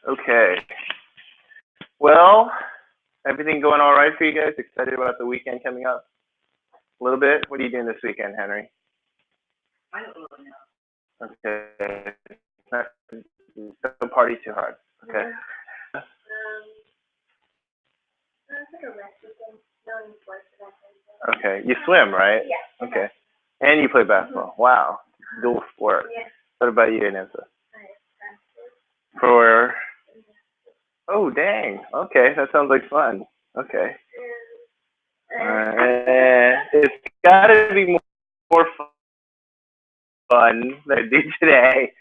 Okay. Well, everything going all right for you guys? Excited about the weekend coming up? A little bit? What are you doing this weekend, Henry? I don't really know. Okay. Don't party too hard. Okay. It's like a rest weekend. No one sports or that. Okay. You swim, right? Yeah. Okay. And you play basketball. Wow. Dual sport. Yeah. What about you, Anissa? I have For oh, dang. Okay, that sounds like fun. Okay. It's got to be more fun than I do today.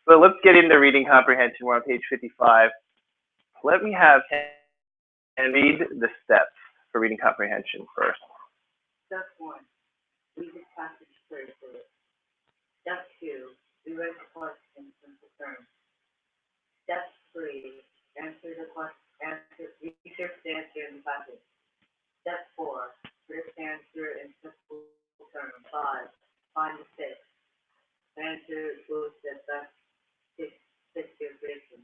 So let's get into reading comprehension. We're on page 55. Let me have and read the steps for reading comprehension first. Step 1, read the passage carefully. Step 2, rewrite the questions into terms. Step 3, answer the question. Research the answer in the passage. Step 4, first answer in simple terms. 5, find the 6. Answer goes to best 6 information.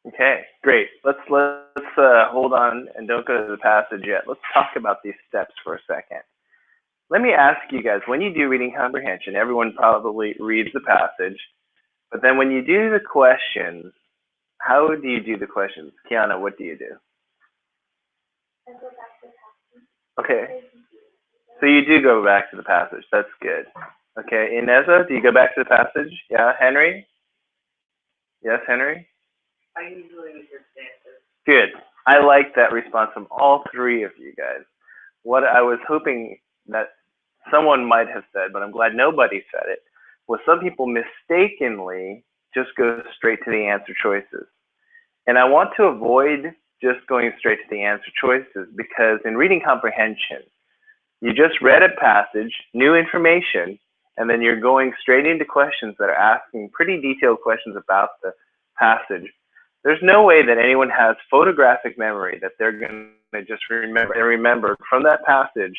Okay, great. Let's hold on and don't go to the passage yet. Let's talk about these steps for a second. Let me ask you guys, when you do reading comprehension, everyone probably reads the passage, but then when you do the questions, how do you do the questions? Kiana, what do you do? I go back to the passage. Okay, so you do go back to the passage. That's good. Okay, Ineza, do you go back to the passage? Yeah, Henry? Yes, Henry? I usually research the answer. Good. I like that response from all three of you guys. What I was hoping that someone might have said, but I'm glad nobody said it, was some people mistakenly just go straight to the answer choices. And I want to avoid just going straight to the answer choices because in reading comprehension, you just read a passage, new information, and then you're going straight into questions that are asking pretty detailed questions about the passage. There's no way that anyone has photographic memory that they're going to just remember from that passage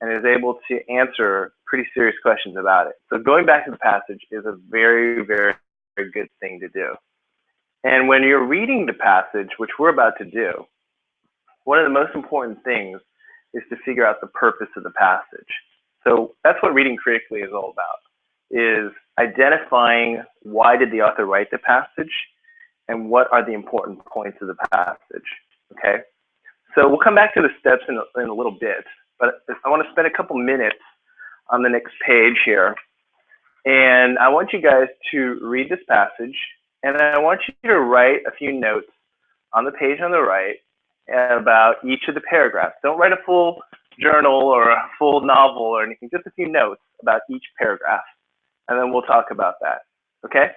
and is able to answer pretty serious questions about it. So going back to the passage is a very, very, very good thing to do. And when you're reading the passage, which we're about to do, one of the most important things is to figure out the purpose of the passage. So that's what reading critically is all about, is identifying why did the author write the passage and what are the important points of the passage, okay? So we'll come back to the steps in a little bit, but I want to spend a couple minutes on the next page here. And I want you guys to read this passage, and I want you to write a few notes on the page on the right about each of the paragraphs. Don't write a full journal or a full novel or anything, just a few notes about each paragraph, and then we'll talk about that, okay?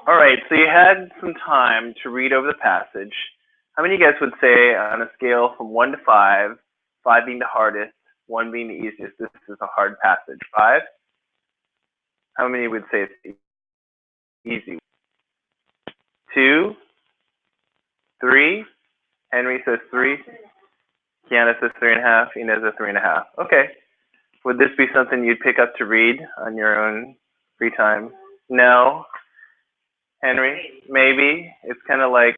All right, so you had some time to read over the passage. How many of you guys would say on a scale from 1 to 5, 5 being the hardest, 1 being the easiest, this is a hard passage? 5? How many would say it's easy? 2? 3? Henry says 3. Kiana says 3.5. Inez says 3.5. Okay. Would this be something you'd pick up to read on your own free time? No. Henry, maybe. It's kind of like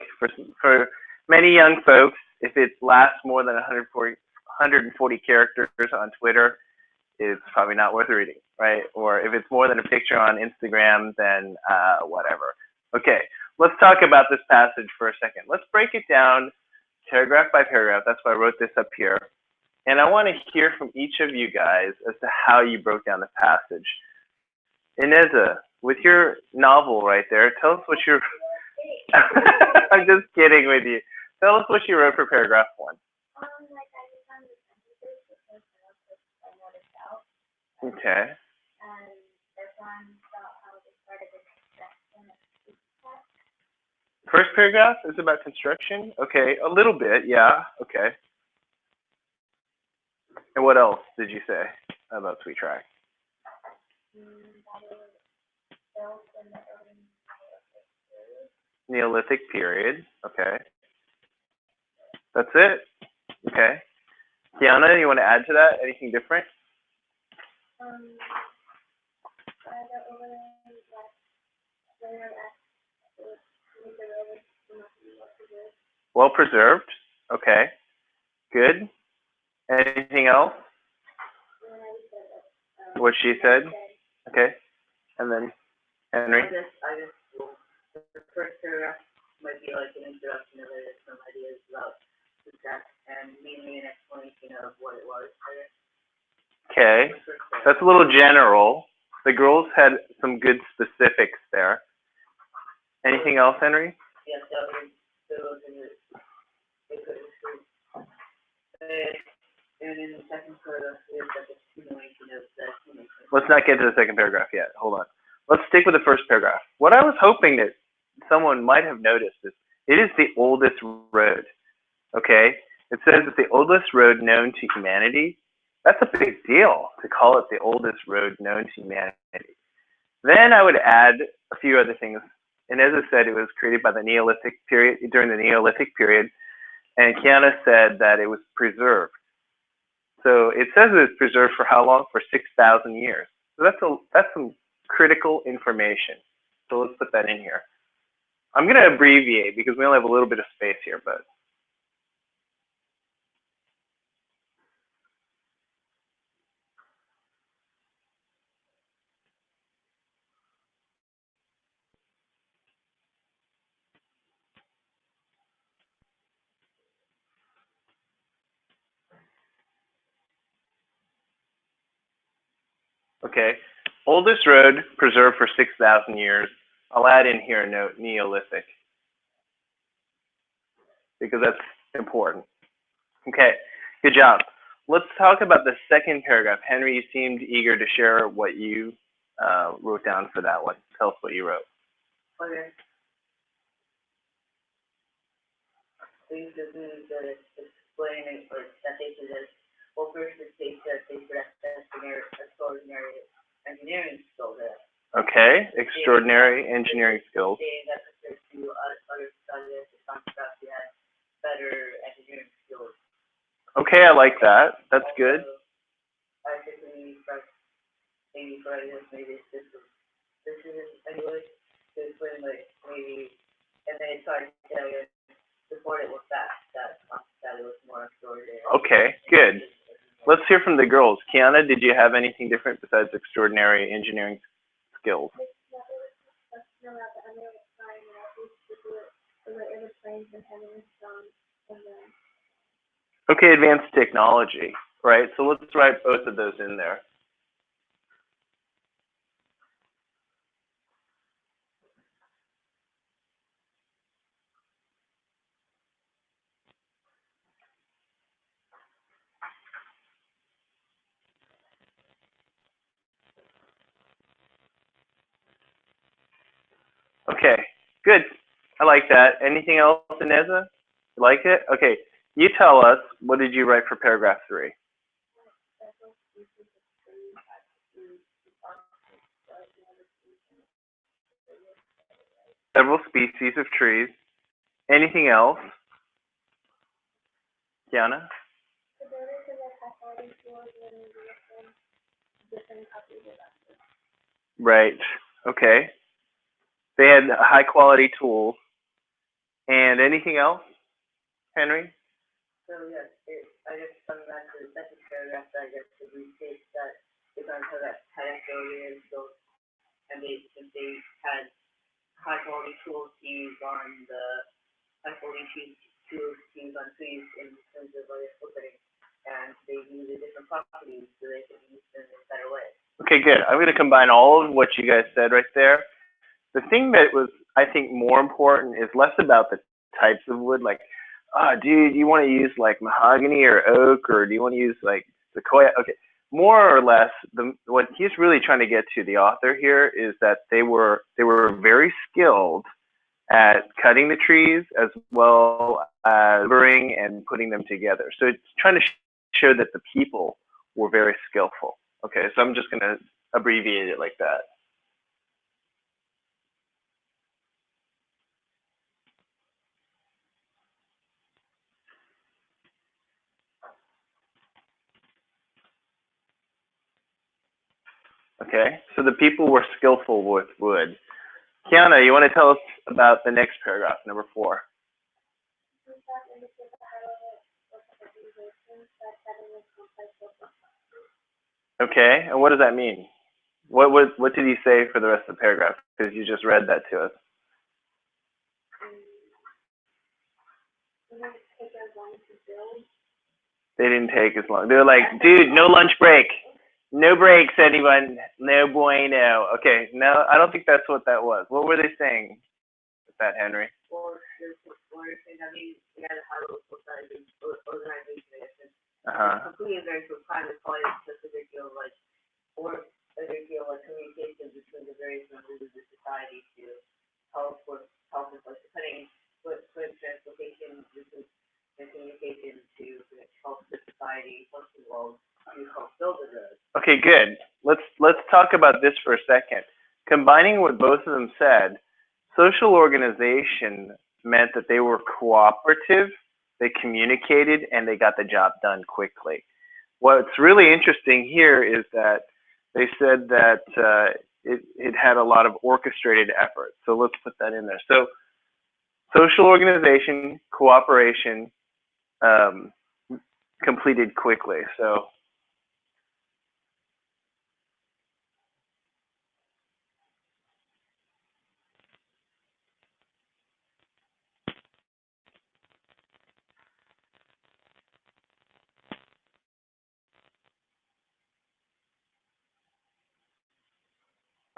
for many young folks, if it lasts more than 140 characters on Twitter, it's probably not worth reading, right? Or if it's more than a picture on Instagram, then whatever. Okay, let's talk about this passage for a second. Let's break it down paragraph by paragraph. That's why I wrote this up here. And I want to hear from each of you guys as to how you broke down the passage. Ineza, with your novel right there, tell us what you're... I'm just kidding with you. Tell us what you wrote for paragraph 1. Okay. First paragraph is about construction? Okay, a little bit, yeah, okay. And what else did you say about Sweet Track? Neolithic period, okay. That's it? Okay. Kiana, you want to add to that? Anything different? Well preserved, okay. Good. Anything else? What she said? Okay. And then Henry? I just, the first paragraph might be like an introduction of it, some ideas about the text, and mainly an explanation of what it was. Okay. That's a little general. The girls had some good specifics there. Anything else, Henry? Yes, those and in the second paragraph, there's like a accumulation of the accumulation. Let's not get to the second paragraph yet. Hold on. Let's stick with the first paragraph. What I was hoping that someone might have noticed is it is the oldest road. Okay? It says it's the oldest road known to humanity. That's a big deal to call it the oldest road known to humanity. Then I would add a few other things. And as I said, it was created by the Neolithic period, during the Neolithic period. And Kiana said that it was preserved. So it says it was preserved for how long? For 6,000 years. So that's some critical information. So let's put that in here. I'm going to abbreviate because we only have a little bit of space here, but okay. Oldest road preserved for 6,000 years. I'll add in here a note, Neolithic, because that's important. Okay, good job. Let's talk about the second paragraph. Henry, you seemed eager to share what you wrote down for that one. Tell us what you wrote. Okay. These are things that explaining or that they possess. Well, first it states that they possess extraordinary engineering skills. Okay, extraordinary engineering skills. Saying that compared to other studies, the construct had better engineering skills. Okay, I like that. That's good. I think maybe for this, maybe this is anyway to explain like maybe, and then it's hard to tell you support it with that it was more extraordinary. Okay, good. Let's hear from the girls. Kiana, did you have anything different besides extraordinary engineering skills? Okay, advanced technology, right? So let's write both of those in there. Okay, good. I like that. Anything else, Ineza? You like it? Okay, you tell us, what did you write for paragraph 3? Several species of trees. Anything else? Kiana? Right. Okay. They had high quality tools. And anything else, Henry? So yes, I guess coming back to the second paragraph, I guess it restates that it's until that pedophilia is built, and they had high quality tools to use on the high quality tools to use on trees in terms of opening, and they use the different properties so they can use them in a better way. Okay, good. I'm going to combine all of what you guys said right there. The thing that was, I think, more important is less about the types of wood, like, oh, dude, you want to use like mahogany or oak, or do you want to use like sequoia? Okay, more or less, what he's really trying to get to, the author here, is that they were very skilled at cutting the trees as well as laboring and putting them together. So it's trying to show that the people were very skillful. Okay, so I'm just going to abbreviate it like that. Okay, so the people were skillful with wood. Kiana, you want to tell us about the next paragraph, number 4? Okay, and what does that mean? What did he say for the rest of the paragraph? Because you just read that to us. They didn't take as long. They were like, dude, no lunch break. No breaks, anyone. No bueno. Okay, no, I don't think that's what that was. What were they saying with that, Henry? Well, I mean, we had a high local organization. Completely very for private parties, just a great deal of like, or a great deal of communication between the various members of the society to help with like putting transportation and communication to help the society function well to help build the road. Okay, good. Let's talk about this for a second. Combining what both of them said, social organization meant that they were cooperative, they communicated, and they got the job done quickly. What's really interesting here is that they said that it had a lot of orchestrated effort. So let's put that in there. So social organization, cooperation, completed quickly. So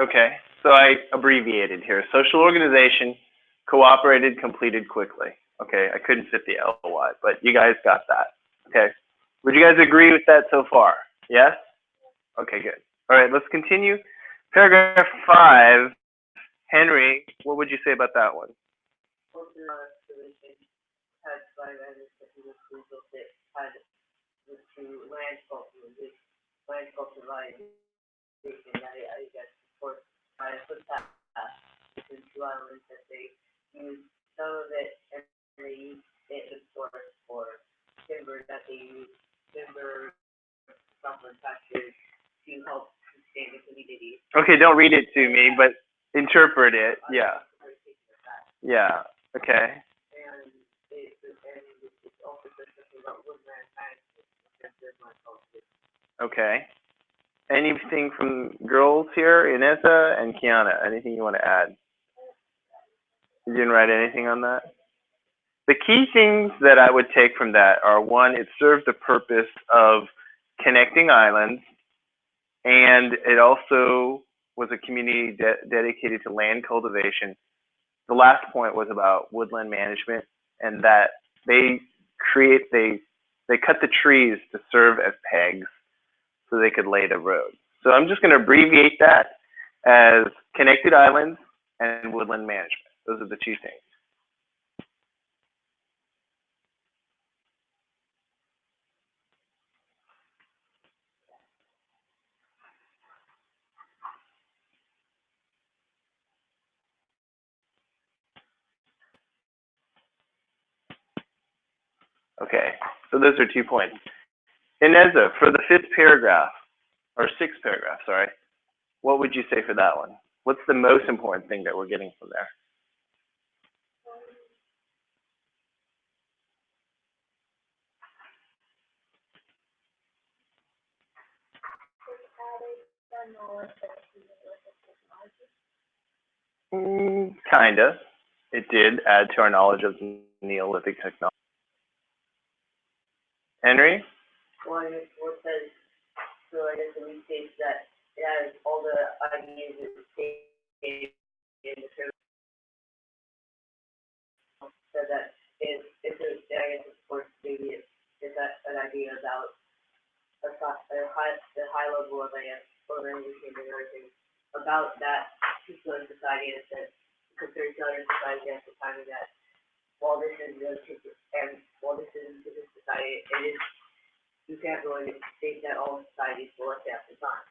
okay, so I abbreviated here. Social organization, cooperated, completed quickly. Okay, I couldn't fit the LY, but you guys got that. Okay, would you guys agree with that so far? Yes? Okay, good. All right, let's continue. Paragraph 5, Henry, what would you say about that one? Had by that he was built it had to land sculpture I guess for footpath between 2 islands that they used some of it and they used it as source for timber that they used timber from factories to help sustain the community. Okay, don't read it to me, but interpret it. Yeah. Yeah. Okay. And it's also something about woodland management. Okay. Anything from girls here, Ineza and Kiana? Anything you want to add? You didn't write anything on that? The key things that I would take from that are, one, it served the purpose of connecting islands, and it also was a community dedicated to land cultivation. The last point was about woodland management, and that they cut the trees to serve as pegs so they could lay the road. So I'm just going to abbreviate that as connected islands and woodland management. Those are the two things. Okay, so those are 2 points. Ineza, for the 5th paragraph, or 6th paragraph, sorry, what would you say for that one? What's the most important thing that we're getting from there? Kinda. It did add to our knowledge of Neolithic technology. Henry? Well, what says, so I guess it restates that it has all the ideas that stated in the code. So that it's I guess of course maybe it's an idea about the high level of organization and everything about that particular society that compared to other societies at the time of that while this is and while this is a different society, it is you can't really state that all societies will look at the time.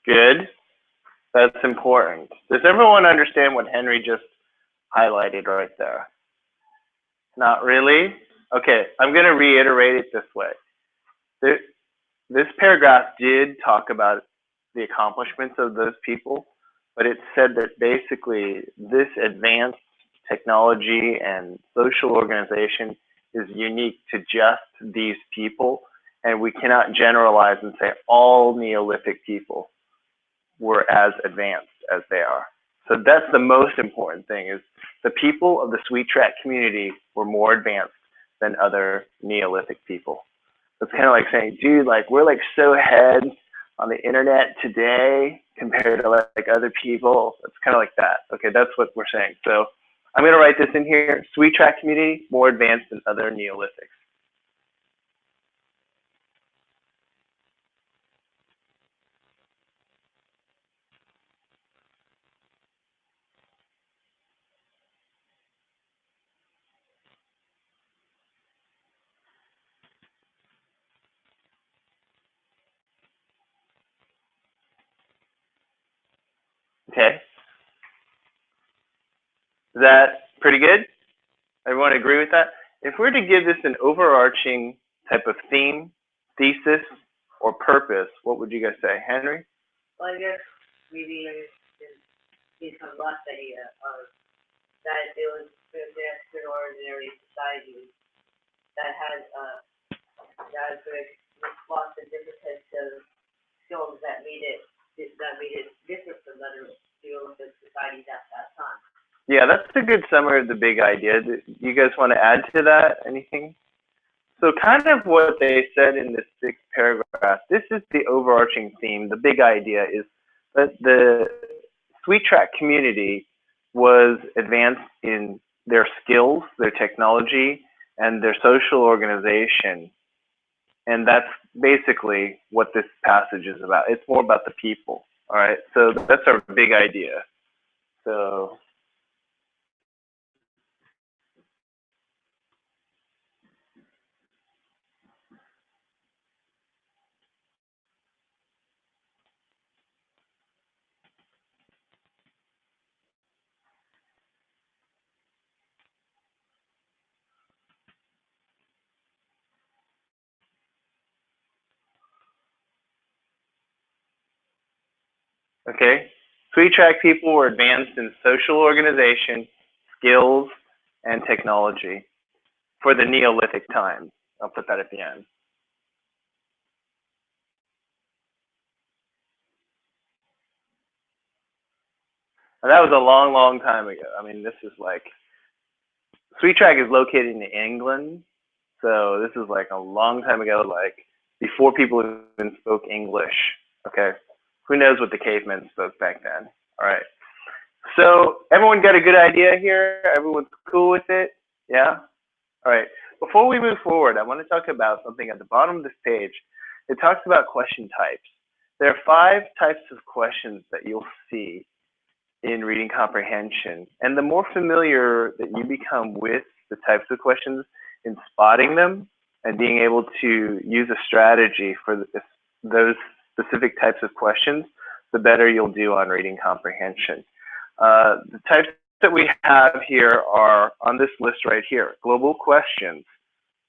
Good. That's important. Does everyone understand what Henry just highlighted right there? Not really? Okay, I'm going to reiterate it this way. This paragraph did talk about the accomplishments of those people, but it said that basically this advanced technology and social organization is unique to just these people, and we cannot generalize and say all Neolithic people were as advanced as they are. So that's the most important thing, is the people of the Sweet Track community were more advanced than other Neolithic people. It's kind of like saying, dude, like we're like so ahead on the internet today compared to like other people. It's kind of like that. Okay, that's what we're saying. So I'm going to write this in here. Sweet Track community more advanced than other Neolithics. Okay. Is that pretty good? Everyone agree with that? If we're to give this an overarching type of theme, thesis, or purpose, what would you guys say? Henry? Well, I guess maybe it's some last idea of that it was an extraordinary society that had lots of different types of skills that made it different from other Neolithic societies at that time. Yeah, that's a good summary of the big idea. Do you guys want to add to that anything? So kind of what they said in this 6th paragraph, this is the overarching theme. The big idea is that the Sweet Track community was advanced in their skills, their technology, and their social organization. And that's basically what this passage is about. It's more about the people, all right? So that's our big idea. So okay, Sweet Track people were advanced in social organization, skills, and technology for the Neolithic time. I'll put that at the end. And that was a long, long time ago. I mean, this is like, Sweet Track is located in England, so this is like a long time ago, like before people even spoke English. Okay, who knows what the cavemen spoke back then? All right. So everyone got a good idea here? Everyone's cool with it? Yeah? All right. Before we move forward, I want to talk about something at the bottom of this page. It talks about question types. There are 5 types of questions that you'll see in reading comprehension. And the more familiar that you become with the types of questions in spotting them and being able to use a strategy for those specific types of questions, the better you'll do on reading comprehension. The types that we have here are on this list right here: global questions,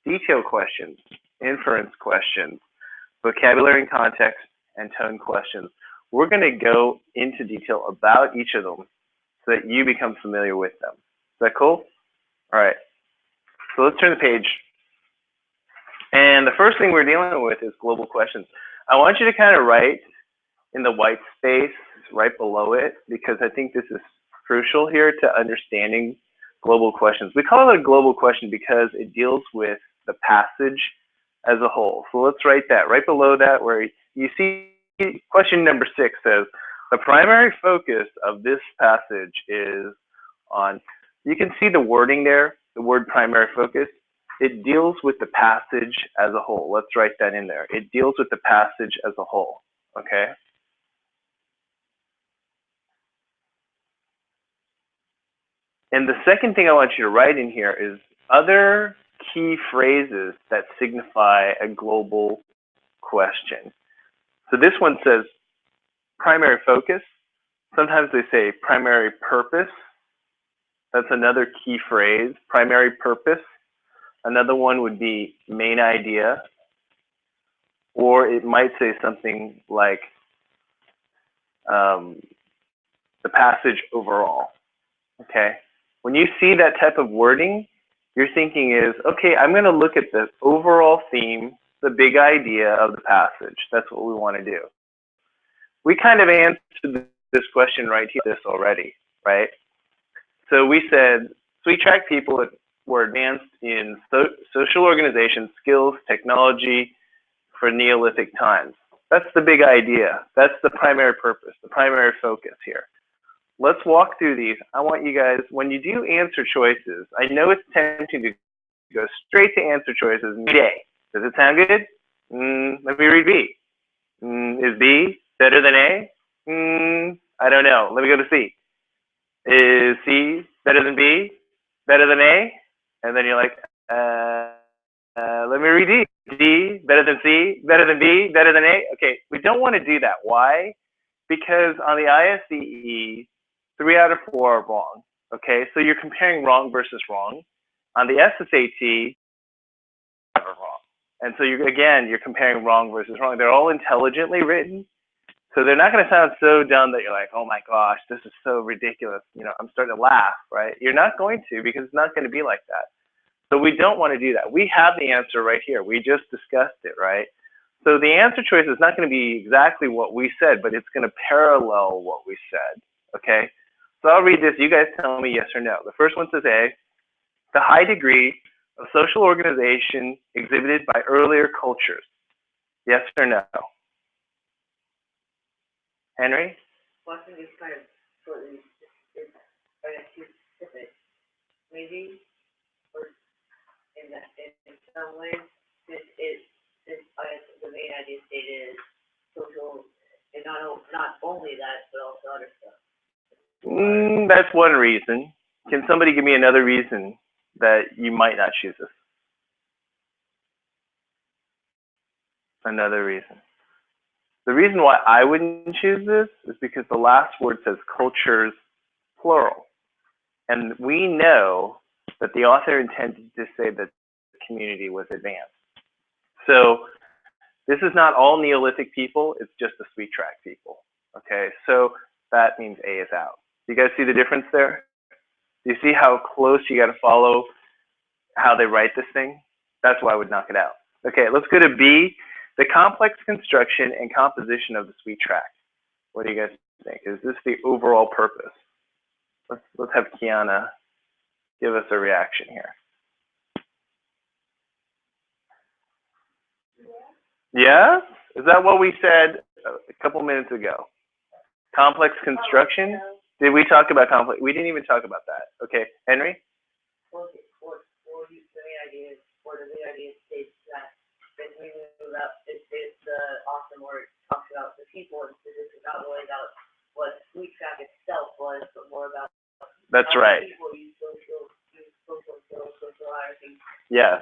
detail questions, inference questions, vocabulary and context, and tone questions. We're going to go into detail about each of them so that you become familiar with them. Is that cool? All right. So let's turn the page. And the first thing we're dealing with is global questions. I want you to kind of write in the white space right below it, because I think this is crucial here to understanding global questions. We call it a global question because it deals with the passage as a whole. So let's write that right below that, where you see question number 6 says, the primary focus of this passage is on, you can see the wording there, the word primary focus. It deals with the passage as a whole. Let's write that in there. It deals with the passage as a whole, okay? And the second thing I want you to write in here is other key phrases that signify a global question. So this one says primary focus. Sometimes they say primary purpose. That's another key phrase, primary purpose. Another one would be main idea, or it might say something like the passage overall, okay? When you see that type of wording, your thinking is, okay, I'm going to look at the overall theme, the big idea of the passage. That's what we want to do. We kind of answered this question right here, this already, right? So we said, SWE track people were advanced in social organization skills, technology for Neolithic times. That's the big idea. That's the primary purpose, the primary focus here. Let's walk through these. I want you guys, when you do answer choices, I know it's tempting to go straight to answer choices. A. Does it sound good? Let me read B. Is B better than A? I don't know. Let me go to C. Is C better than B? Better than A? And then you're like, let me read D. D better than C? Better than B? Better than A? Okay, we don't want to do that. Why? Because on the ISDE, 3 out of 4 are wrong. Okay, so you're comparing wrong versus wrong. On the SSAT, are wrong. And so you're comparing wrong versus wrong. They're all intelligently written. So they're not going to sound so dumb that you're like, oh my gosh, this is so ridiculous. You know, I'm starting to laugh, right? You're not going to, because it's not going to be like that. So we don't want to do that. We have the answer right here. We just discussed it, right? So the answer choice is not going to be exactly what we said, but it's going to parallel what we said, okay? So I'll read this. You guys tell me yes or no. The first one says A, the high degree of social organization exhibited by earlier cultures. Yes or no? Henry? Well, I think it's kind of slightly, it's too specific, maybe, or in some ways, the main idea stated is social, and not only that, but also other stuff. That's one reason. Can somebody give me another reason that you might not choose this? Another reason. The reason why I wouldn't choose this is because the last word says cultures, plural. And we know that the author intended to say that the community was advanced. So this is not all Neolithic people, it's just the SWE track people. Okay, so that means A is out. Do you guys see the difference there? Do you see how close you got to follow how they write this thing? That's why I would knock it out. Okay, let's go to B, the complex construction and composition of the SWE track. What do you guys think? Is this the overall purpose? Let's have Kiana give us a reaction here. Yeah? Is that what we said a couple minutes ago? Complex construction? Did we talk about complex? We didn't even talk about that. Okay, Henry? Well, the idea states that when we move up, it's the awesome word talks about the people, and this is not really about what SWE track itself was, That's right. People use social skills, socializing, Yes.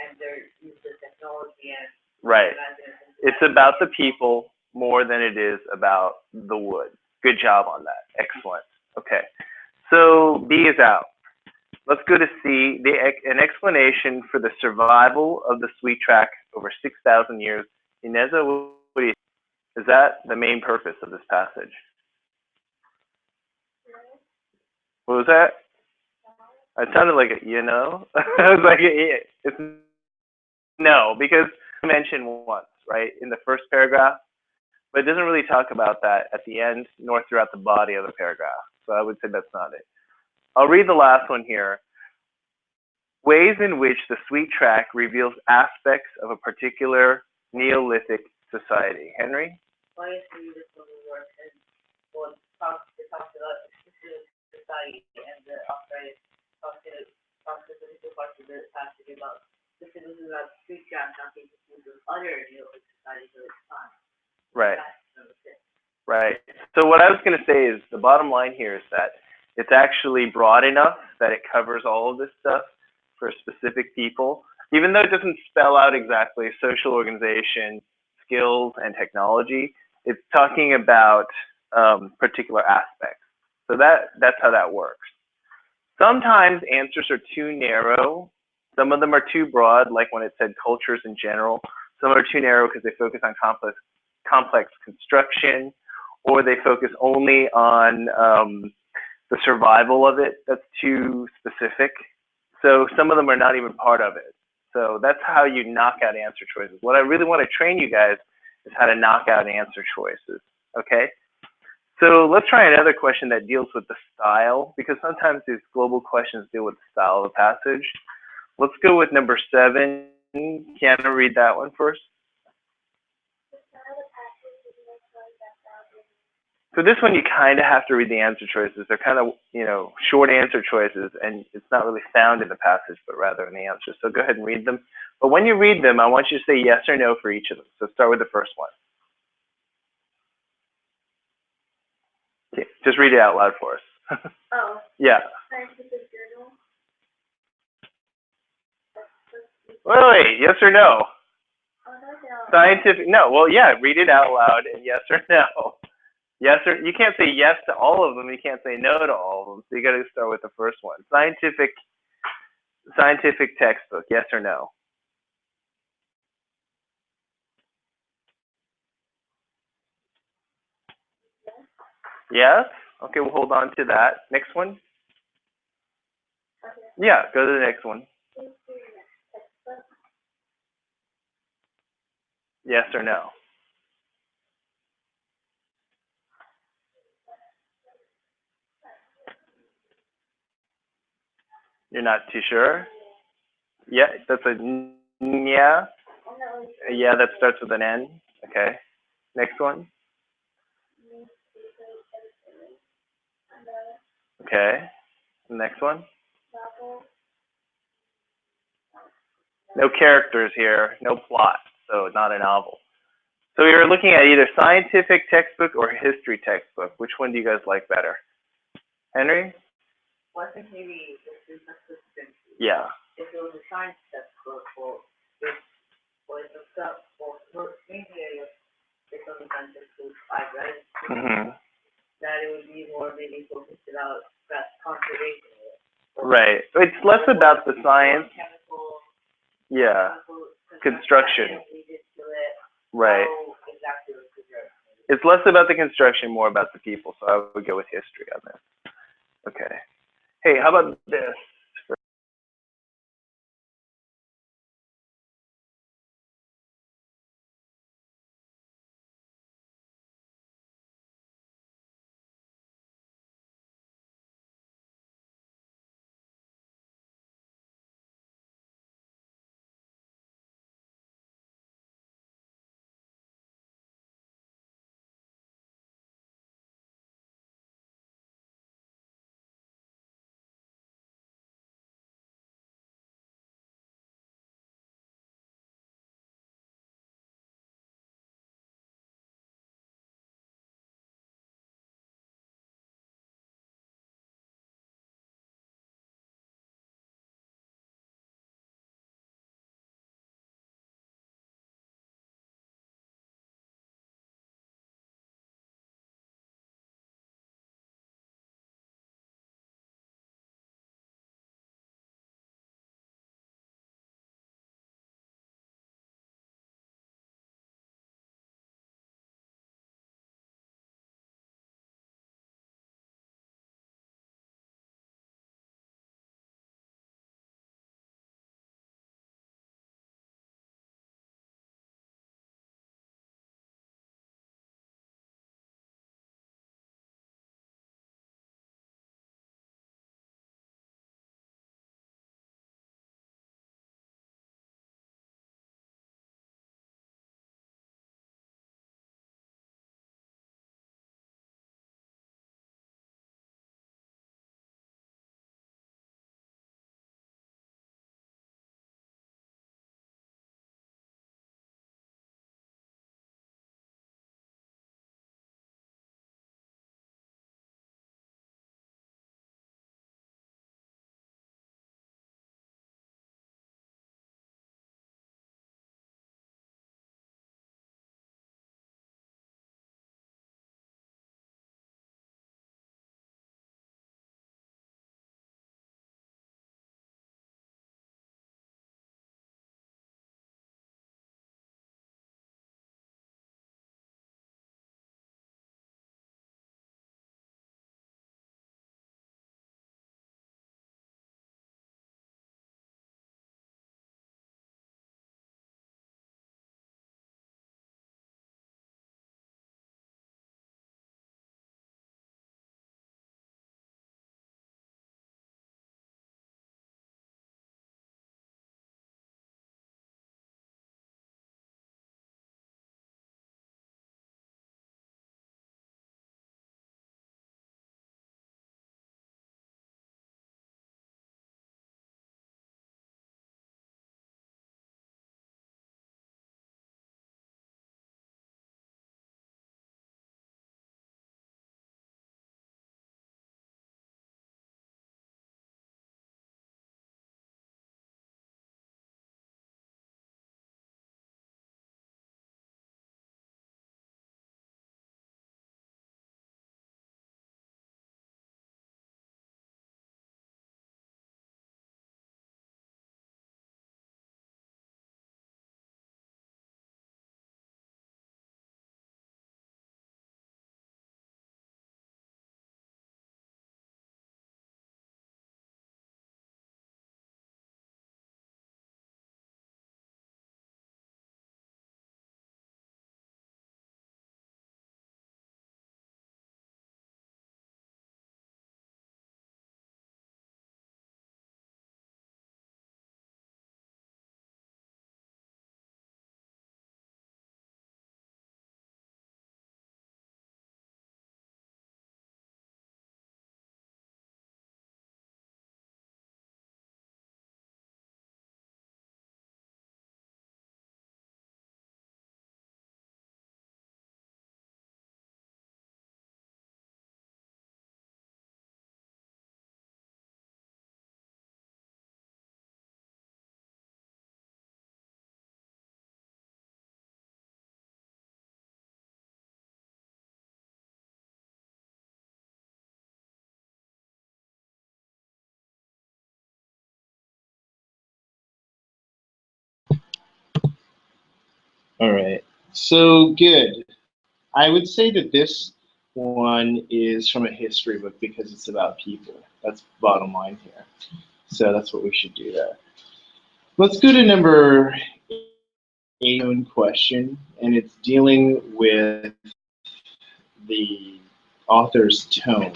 and their use of technology and Right. imagination. It's about the people more than it is about the wood. Good job on that. Excellent. Okay. So B is out. Let's go to C. An explanation for the survival of the sweet track over 6,000 years. Ineza, what do you think? Is that the main purpose of this passage? What was that? It sounded like a, you know? I was like, it's no, because I mentioned once, right, in the first paragraph, but it doesn't really talk about that at the end nor throughout the body of the paragraph. So I would say that's not it. I'll read the last one here. Ways in which the sweet track reveals aspects of a particular Neolithic society. Henry? Why is the uniform work and well, it talks about specific society and the upright talks to the parts of the passage about specifically about street track not being confused with other Neolithic societies of its time. Right. That's number 6. Right. So what I was going to say is the bottom line here is that it's actually broad enough that it covers all of this stuff for specific people, even though it doesn't spell out exactly social organization, skills, and technology. It's talking about particular aspects. So that's how that works. Sometimes answers are too narrow. Some of them are too broad, like when it said cultures in general. Some are too narrow because they focus on complex construction, or they focus only on the survival of it. That's too specific. So some of them are not even part of it. So that's how you knock out answer choices. What I really want to train you guys is how to knock out answer choices, okay? So let's try another question that deals with the style, because sometimes these global questions deal with the style of the passage. Let's go with number 7. Kiana, read that one first. So this one you kind of have to read the answer choices. They're kind of, you know, short answer choices, and it's not really found in the passage, but rather in the answers. So go ahead and read them. But when you read them, I want you to say yes or no for each of them. So start with the first one. Okay, just read it out loud for us. Oh. Yeah. Scientific journal. Wait, yes or no? Oh, no. Scientific, no. Well, yeah, read it out loud and yes or no. Yes or, you can't say yes to all of them. You can't say no to all of them. So you got to start with the first one. Scientific textbook, yes or no? Yes? Okay, we'll hold on to that. Next one? Okay. Yeah, go to the next one. Yes or no? You're not too sure? Yeah, that's a yeah. Yeah, that starts with an N. Okay. Next one? Okay. Next one? No characters here, no plot, so not a novel. So you're looking at either scientific textbook or history textbook. Which one do you guys like better? Henry? Wasn't maybe the assistant. Yeah. If it was a science textbook, or if was a stuff, or maybe it's on the science textbook 5, right? Mm-hmm. That it would be more maybe focused about conservation. Right. It's less about the science. Chemical, Yeah. Construction. Right. It's less about the construction, more about the people. So I would go with history on this. Okay. Hey, how about this? All right. So good. I would say that this one is from a history book because it's about people. That's bottom line here. So that's what we should do there. Let's go to number 8 question, and it's dealing with the author's tone.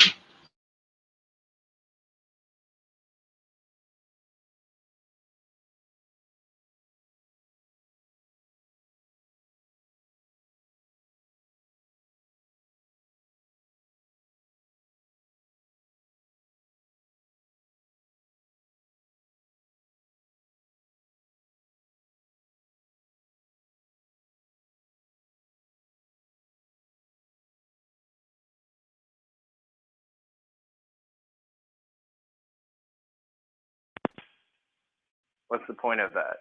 What's the point of that?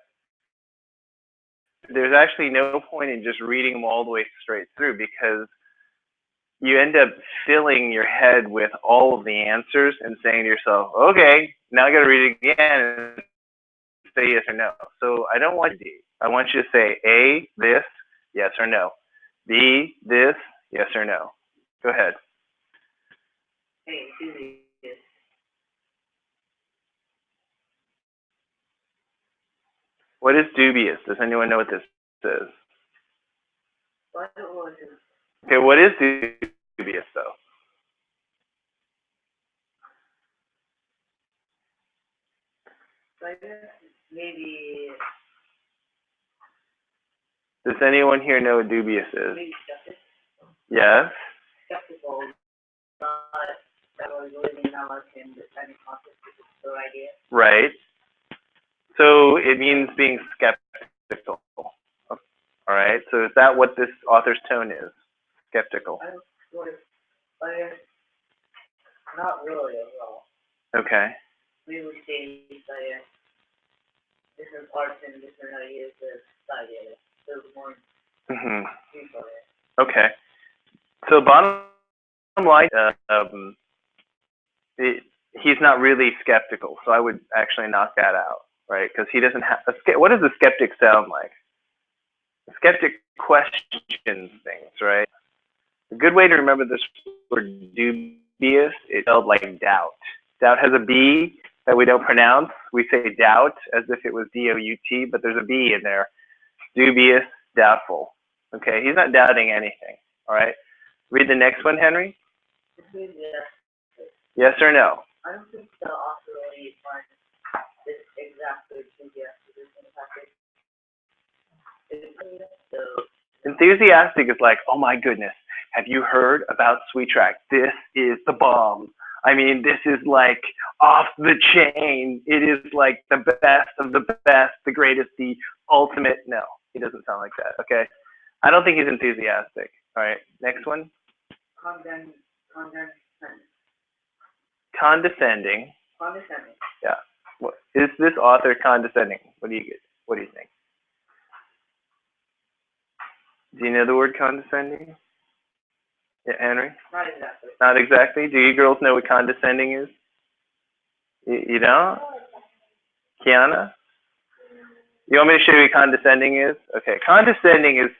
There's actually no point in just reading them all the way straight through because you end up filling your head with all of the answers and saying to yourself, okay, now I got to read it again and say yes or no. So I don't want D. I want you to say A, this, yes or no. B, this, yes or no. Go ahead. Hey, dubious. What is dubious? Does anyone know what this is? Well, I don't want to. Okay, what is dubious though? So I guess maybe Does anyone here know what dubious is? maybe skeptic. Yes? Skeptical, not that we're living knowledge and this kind of concept is a good idea. Right. So it means being skeptical. All right. So is that what this author's tone is? Skeptical. I don't sort of, but not really at all. Okay. We would say that different parts and different ideas of society. So more Mhm. people. Okay. So bottom line, he's not really skeptical. So I would actually knock that out, right? Because he doesn't have. What does a skeptic sound like? A skeptic questions things, right? A good way to remember this word dubious is spelled like doubt. Doubt has a B that we don't pronounce. We say doubt as if it was D-O-U-T, but there's a B in there. Dubious, doubtful. Okay, he's not doubting anything. All right. Read the next one, Henry. Yes or no? I don't think the author really finds this exactly Enthusiastic is like, oh my goodness, have you heard about Sweet Track? This is the bomb. I mean, this is like off the chain. It is like the best of the best, the greatest, the ultimate. No, he doesn't sound like that. Okay. I don't think he's enthusiastic. All right. Next one. Condescending. Condescending. Yeah. What, is this author condescending? What do you think? Do you know the word condescending? Yeah, Henry? Not exactly. Not exactly. Do you girls know what condescending is? You don't? Kiana? You want me to show you what condescending is? Okay. Condescending is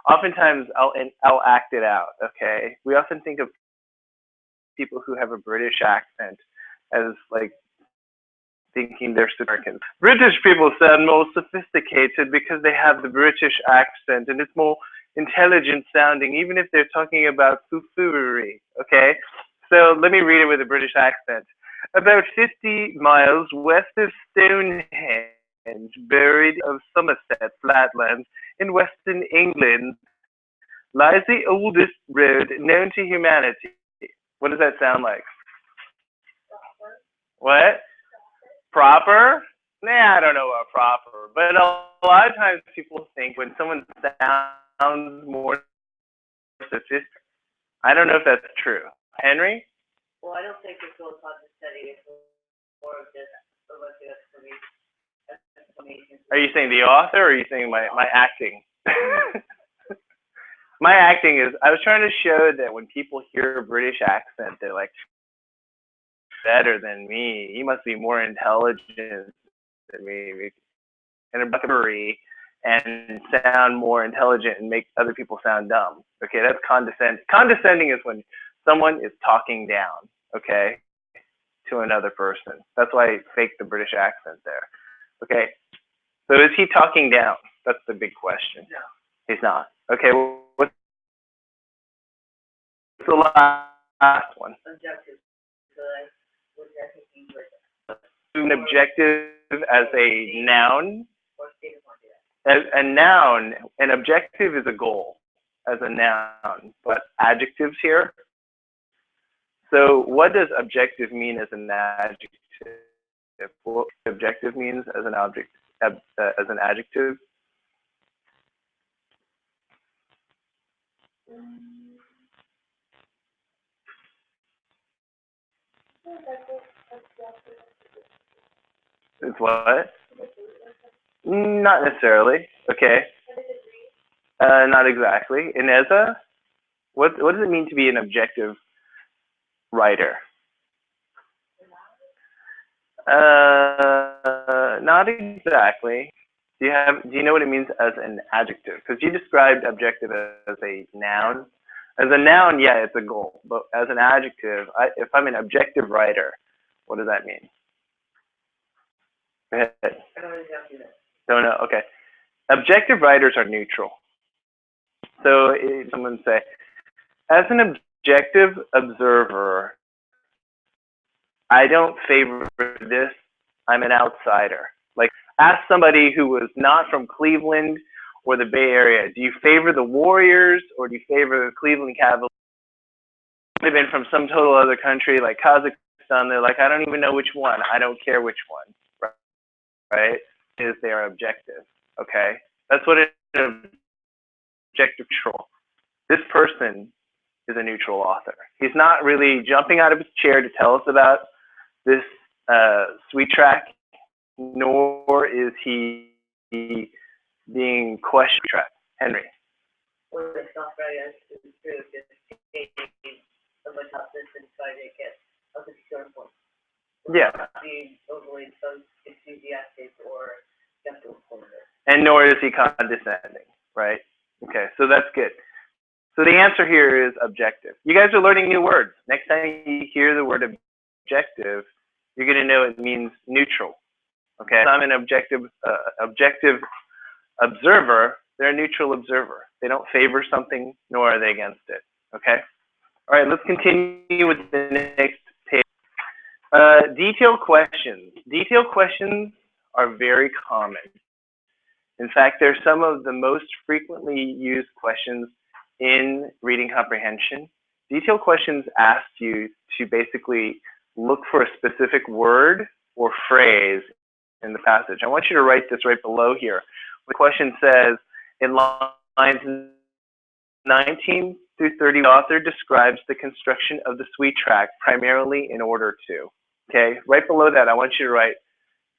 oftentimes I'll act it out. Okay. We often think of people who have a British accent as like thinking they're Americans. British people sound more sophisticated because they have the British accent and it's more intelligent sounding, even if they're talking about foolery. Okay, so let me read it with a British accent. About 50 miles west of Stonehenge, buried of Somerset Flatlands in western England, lies the oldest road known to humanity. What does that sound like? What? Proper? Nah, I don't know about proper. But a lot of times people think when someone sounds more sophisticated, I don't know if that's true. Henry? Well, I don't think it's all condescending. It's more of just a bunch of explanation. Are you saying the author or are you saying my acting? My acting is, I was trying to show that when people hear a British accent, they're like, better than me. He must be more intelligent than me. And a buckery. and sound more intelligent and make other people sound dumb. Okay, that's condescending. Condescending is when someone is talking down, okay, to another person. That's why I faked the British accent there. Okay, so is he talking down? That's the big question. No. He's not. Okay, what's the last one? Objective. So like, what's that thinking with An objective as a noun. or state of mind? As a noun, an objective is a goal as a noun, but adjectives here. So what does objective mean as an adjective? What objective means as an object, as an adjective? It's what? Not necessarily. Okay. Not exactly. Ineza, what does it mean to be an objective writer? Not exactly. Do you know what it means as an adjective? Because you described objective as a noun. As a noun, yeah, it's a goal. But as an adjective, if I'm an objective writer, what does that mean? Go ahead. I don't exactly know. Don't know. Okay. Objective writers are neutral. So someone say, as an objective observer, I don't favor this. I'm an outsider. Like, ask somebody who was not from Cleveland or the Bay Area, do you favor the Warriors or do you favor the Cleveland Cavaliers? They've been from some total other country like Kazakhstan. They're like, I don't even know which one. I don't care which one. Right? Is their objective. Okay? That's what it is. Objective neutral. This person is a neutral author. He's not really jumping out of his chair to tell us about this sweet track, nor is he being questioned. Henry. Well, the software is true, just taking so much of this and trying to get a particular point. Yeah. Being overly enthusiastic or just informative. And nor is he condescending, right? Okay, so that's good. So the answer here is objective. You guys are learning new words. Next time you hear the word objective, you're going to know it means neutral. Okay, if I'm an objective observer, they're a neutral observer. They don't favor something, nor are they against it. Okay? All right, let's continue with the next page. Detailed questions. Detailed questions are very common. In fact, they're some of the most frequently used questions in reading comprehension. Detailed questions ask you to basically look for a specific word or phrase in the passage. I want you to write this right below here. The question says, in lines 19 through 30, the author describes the construction of the sweet track primarily in order to. Okay, right below that, I want you to write,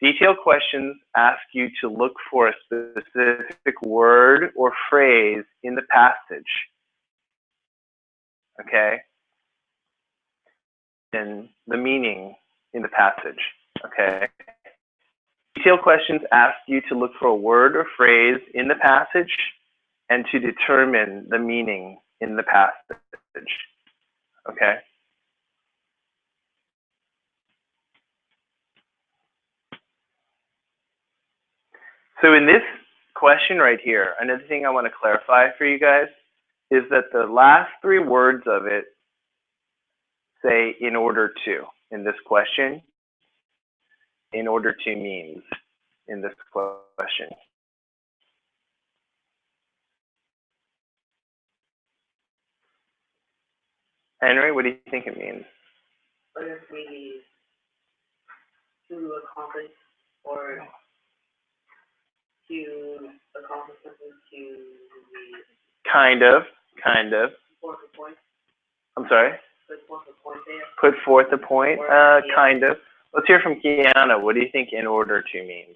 detailed questions ask you to look for a specific word or phrase in the passage. Okay, and the meaning in the passage. Okay. Detailed questions ask you to look for a word or phrase in the passage and to determine the meaning in the passage. Okay. So in this question right here, another thing I want to clarify for you guys is that the last three words of it say in order to in this question. In order to means in this question. Henry, what do you think it means? But if maybe to accomplish or to accomplish something to the Kind of. forth a point. I'm sorry? Put forth a point there. Put forth a point? Kind of. Let's hear from Kiana. What do you think in order to means?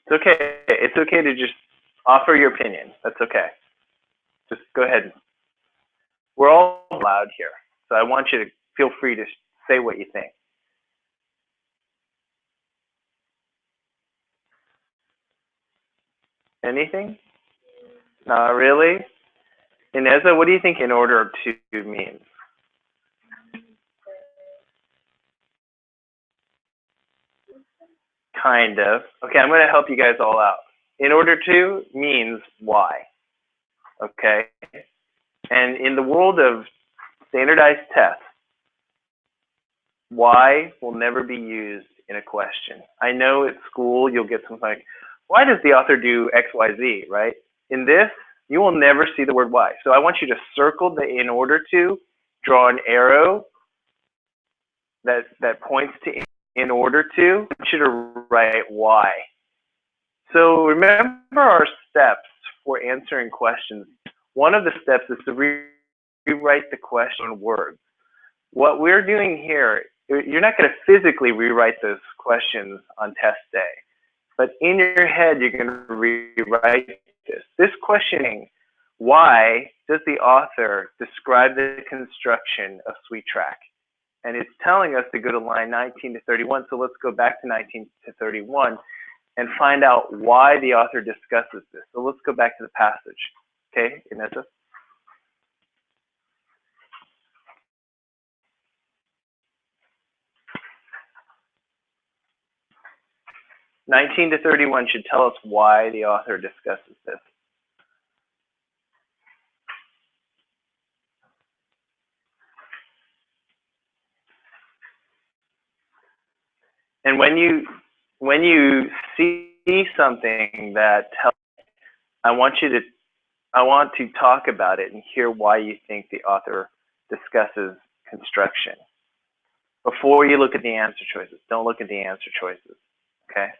It's okay. It's okay to just offer your opinion. That's okay. Just go ahead. We're all loud here, so I want you to feel free to say what you think. Anything? Not really? Ineza, what do you think in order to means? Kind of. Okay, I'm going to help you guys all out. In order to means why. Okay? And in the world of standardized tests, why will never be used in a question. I know at school you'll get something like, why does the author do X, Y, Z, right? In this, you will never see the word why. So I want you to circle the in order to, draw an arrow that points to in order to. I want you to write why. So remember our steps for answering questions. One of the steps is to rewrite the question in words. What we're doing here, you're not going to physically rewrite those questions on test day, but in your head, you're going to rewrite this. This questioning, why does the author describe the construction of Sweet Track? And it's telling us to go to line 19 to 31. So let's go back to 19 to 31 and find out why the author discusses this. So let's go back to the passage. Okay, Inessa? (19 to 31) should tell us why the author discusses this. And when you see something that tells, I want to talk about it and hear why you think the author discusses construction. Before you look at the answer choices, don't look at the answer choices, okay?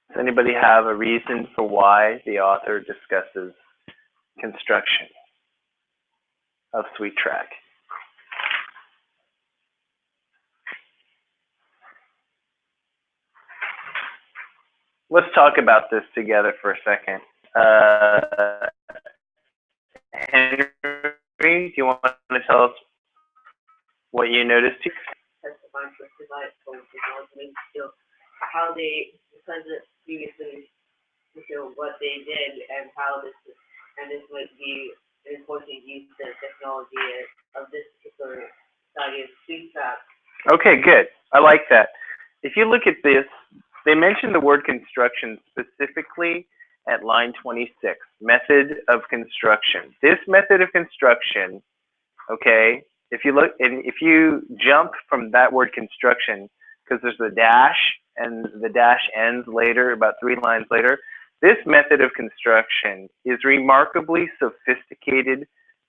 Does anybody have a reason for why the author discusses construction of Sweet Track? Let's talk about this together for a second. Henry, do you want to tell us what you noticed? How they, because it previously, what they did and how this is, and this might be an important use of technology of this particular study of Sweet Track. Okay, good. I like that. If you look at this, they mention the word construction specifically at line 26, method of construction. This method of construction, okay, if you look, and if you jump from that word construction, because there's the dash, and the dash ends later, about 3 lines later, this method of construction is remarkably sophisticated,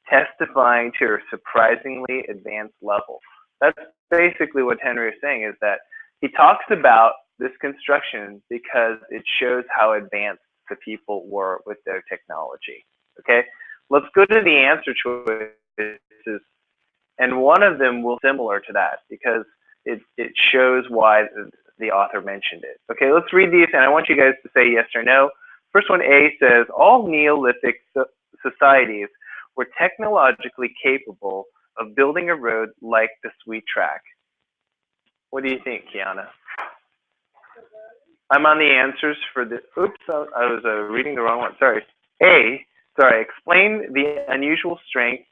testifying to a surprisingly advanced level. That's basically what Henry is saying, is that he talks about this construction because it shows how advanced the people were with their technology. Okay, let's go to the answer choices, and one of them will be similar to that because it shows why the author mentioned it. Okay, let's read these, and I want you guys to say yes or no. First one, A, says, all Neolithic societies were technologically capable of building a road like the Sweet Track. What do you think, Kiana? I'm on the answers for the, oops, I was reading the wrong one, sorry. A, sorry, explain the unusual strength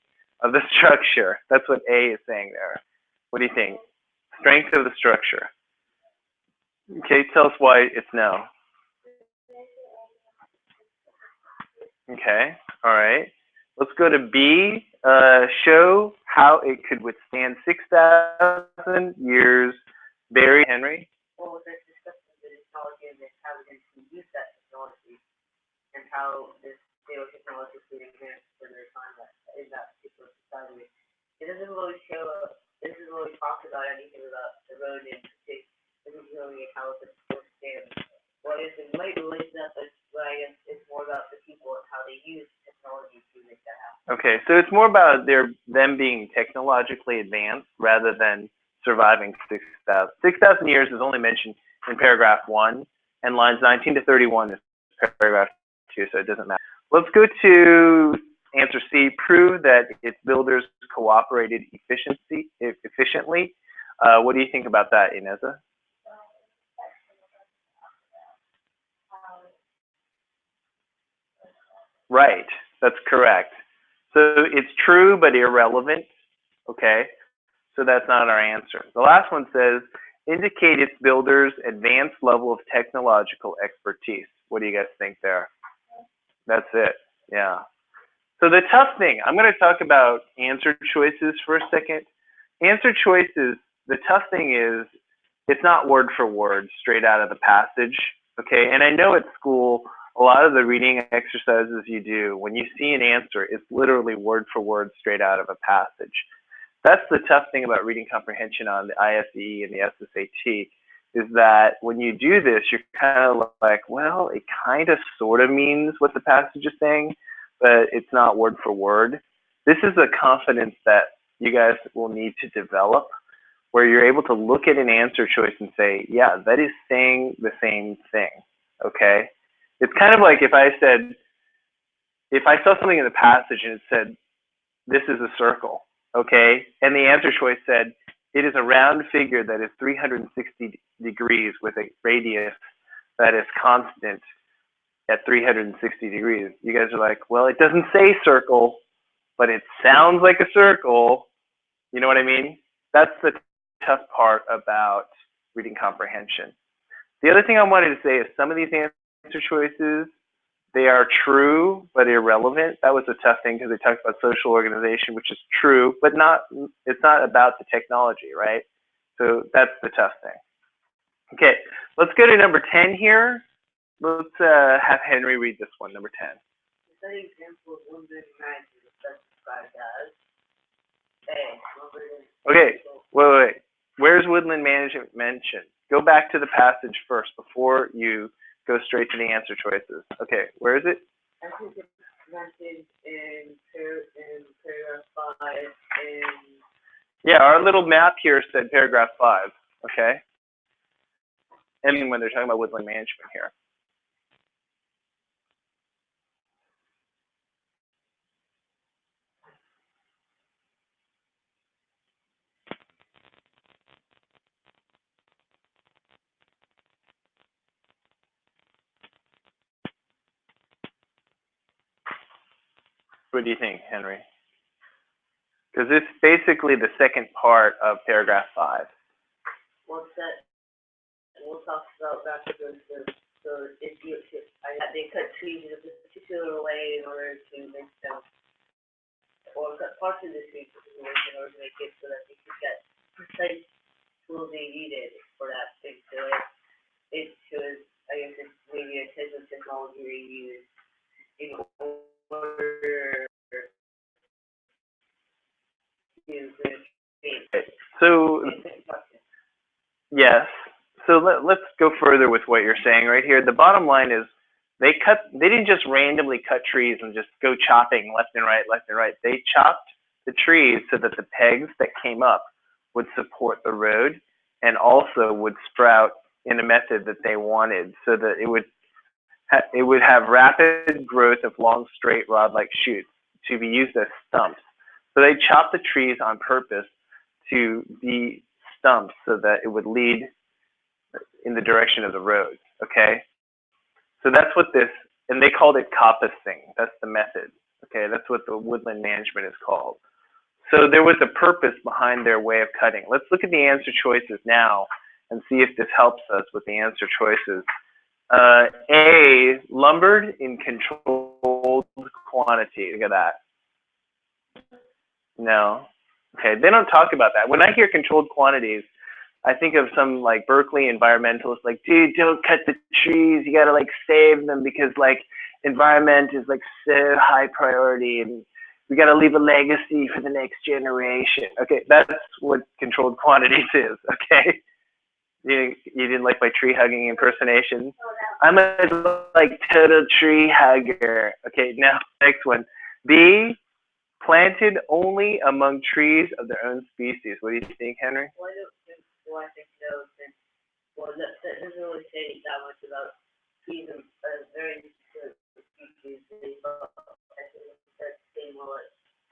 of the structure. That's what A is saying there. What do you think? Strength of the structure. Okay, tell us why it's no. Okay, all right. Let's go to B. Show how it could withstand 6,000 years. Barry, Henry. Well, there's discussing the technology and the inhabitants who use that technology and how this technology is being advanced for their time in that particular society. It doesn't really show, it doesn't really talk about anything about the road in particular. It doesn't really how it withstand what is it might relate to that, but I guess it's more about the people and how they use technology to make that happen. Okay, so it's more about them being technologically advanced rather than surviving 6,000. 6,000 years is only mentioned in paragraph 1, and lines 19 to 31 is paragraph 2, so it doesn't matter. Let's go to answer C. Prove that its builders cooperated efficiently. What do you think about that, Ineza? Right, that's correct. So it's true but irrelevant. Okay, so that's not our answer. The last one says, indicate its builders' advanced level of technological expertise. What do you guys think there? That's it, yeah. So the tough thing, I'm going to talk about answer choices for a second. Answer choices, the tough thing is, it's not word for word straight out of the passage, okay? And I know at school, a lot of the reading exercises you do, when you see an answer, it's literally word for word straight out of a passage. That's the tough thing about reading comprehension on the ISE and the SSAT, is that when you do this, you're kind of like, well, it kind of sort of means what the passage is saying, but it's not word for word. This is a confidence that you guys will need to develop, where you're able to look at an answer choice and say, yeah, that is saying the same thing, okay? It's kind of like if I saw something in the passage and it said, this is a circle, okay? And the answer choice said, it is a round figure that is 360 degrees with a radius that is constant at 360 degrees. You guys are like, well, it doesn't say circle, but it sounds like a circle. You know what I mean? That's the tough part about reading comprehension. The other thing I wanted to say is some of these answer choices, they are true but irrelevant. That was a tough thing because they talked about social organization, which is true, but it's not about the technology, right? So that's the tough thing. Okay, let's go to number 10 here. Let's have Henry read this one, number 10. The example of woodland management is specified as Okay, wait. Where's woodland management mentioned? Go back to the passage first before you go straight to the answer choices. Okay, where is it? I think it's mentioned in paragraph 5 Yeah, our little map here said paragraph 5, okay? I mean, when they're talking about woodland management here. What do you think, Henry? Because it's basically the second part of paragraph 5. Well, we'll talk about that because they cut trees in a particular way in order to make them, or cut parts of the trees in order to make it so that they could get precise tools they needed for that thing. So it shows, I guess it's maybe a type of technology they use in order to create. So, yes. So let's go further with what you're saying right here. The bottom line is they didn't just randomly cut trees and just go chopping left and right. They chopped the trees so that the pegs that came up would support the road and also would sprout in a method that they wanted, so that it would have rapid growth of long, straight, rod-like shoots to be used as stumps. So they chopped the trees on purpose to be stumps so that it would lead in the direction of the road, okay? So that's what this, and they called it coppicing. That's the method, okay? That's what the woodland management is called. So there was a purpose behind their way of cutting. Let's look at the answer choices now and see if this helps us with the answer choices. A, lumbered in controlled quantity. Look at that. No. Okay, they don't talk about that. When I hear controlled quantities, I think of some like Berkeley environmentalists like, dude, don't cut the trees. You gotta like save them because like environment is like so high priority and we gotta leave a legacy for the next generation. Okay, that's what controlled quantities is. Okay, you didn't like my tree hugging impersonation. I'm a like total tree hugger. Okay, now next one. B, planted only among trees of their own species. What do you think, Henry? I think no, since, well, that doesn't really say that much about trees of very good species.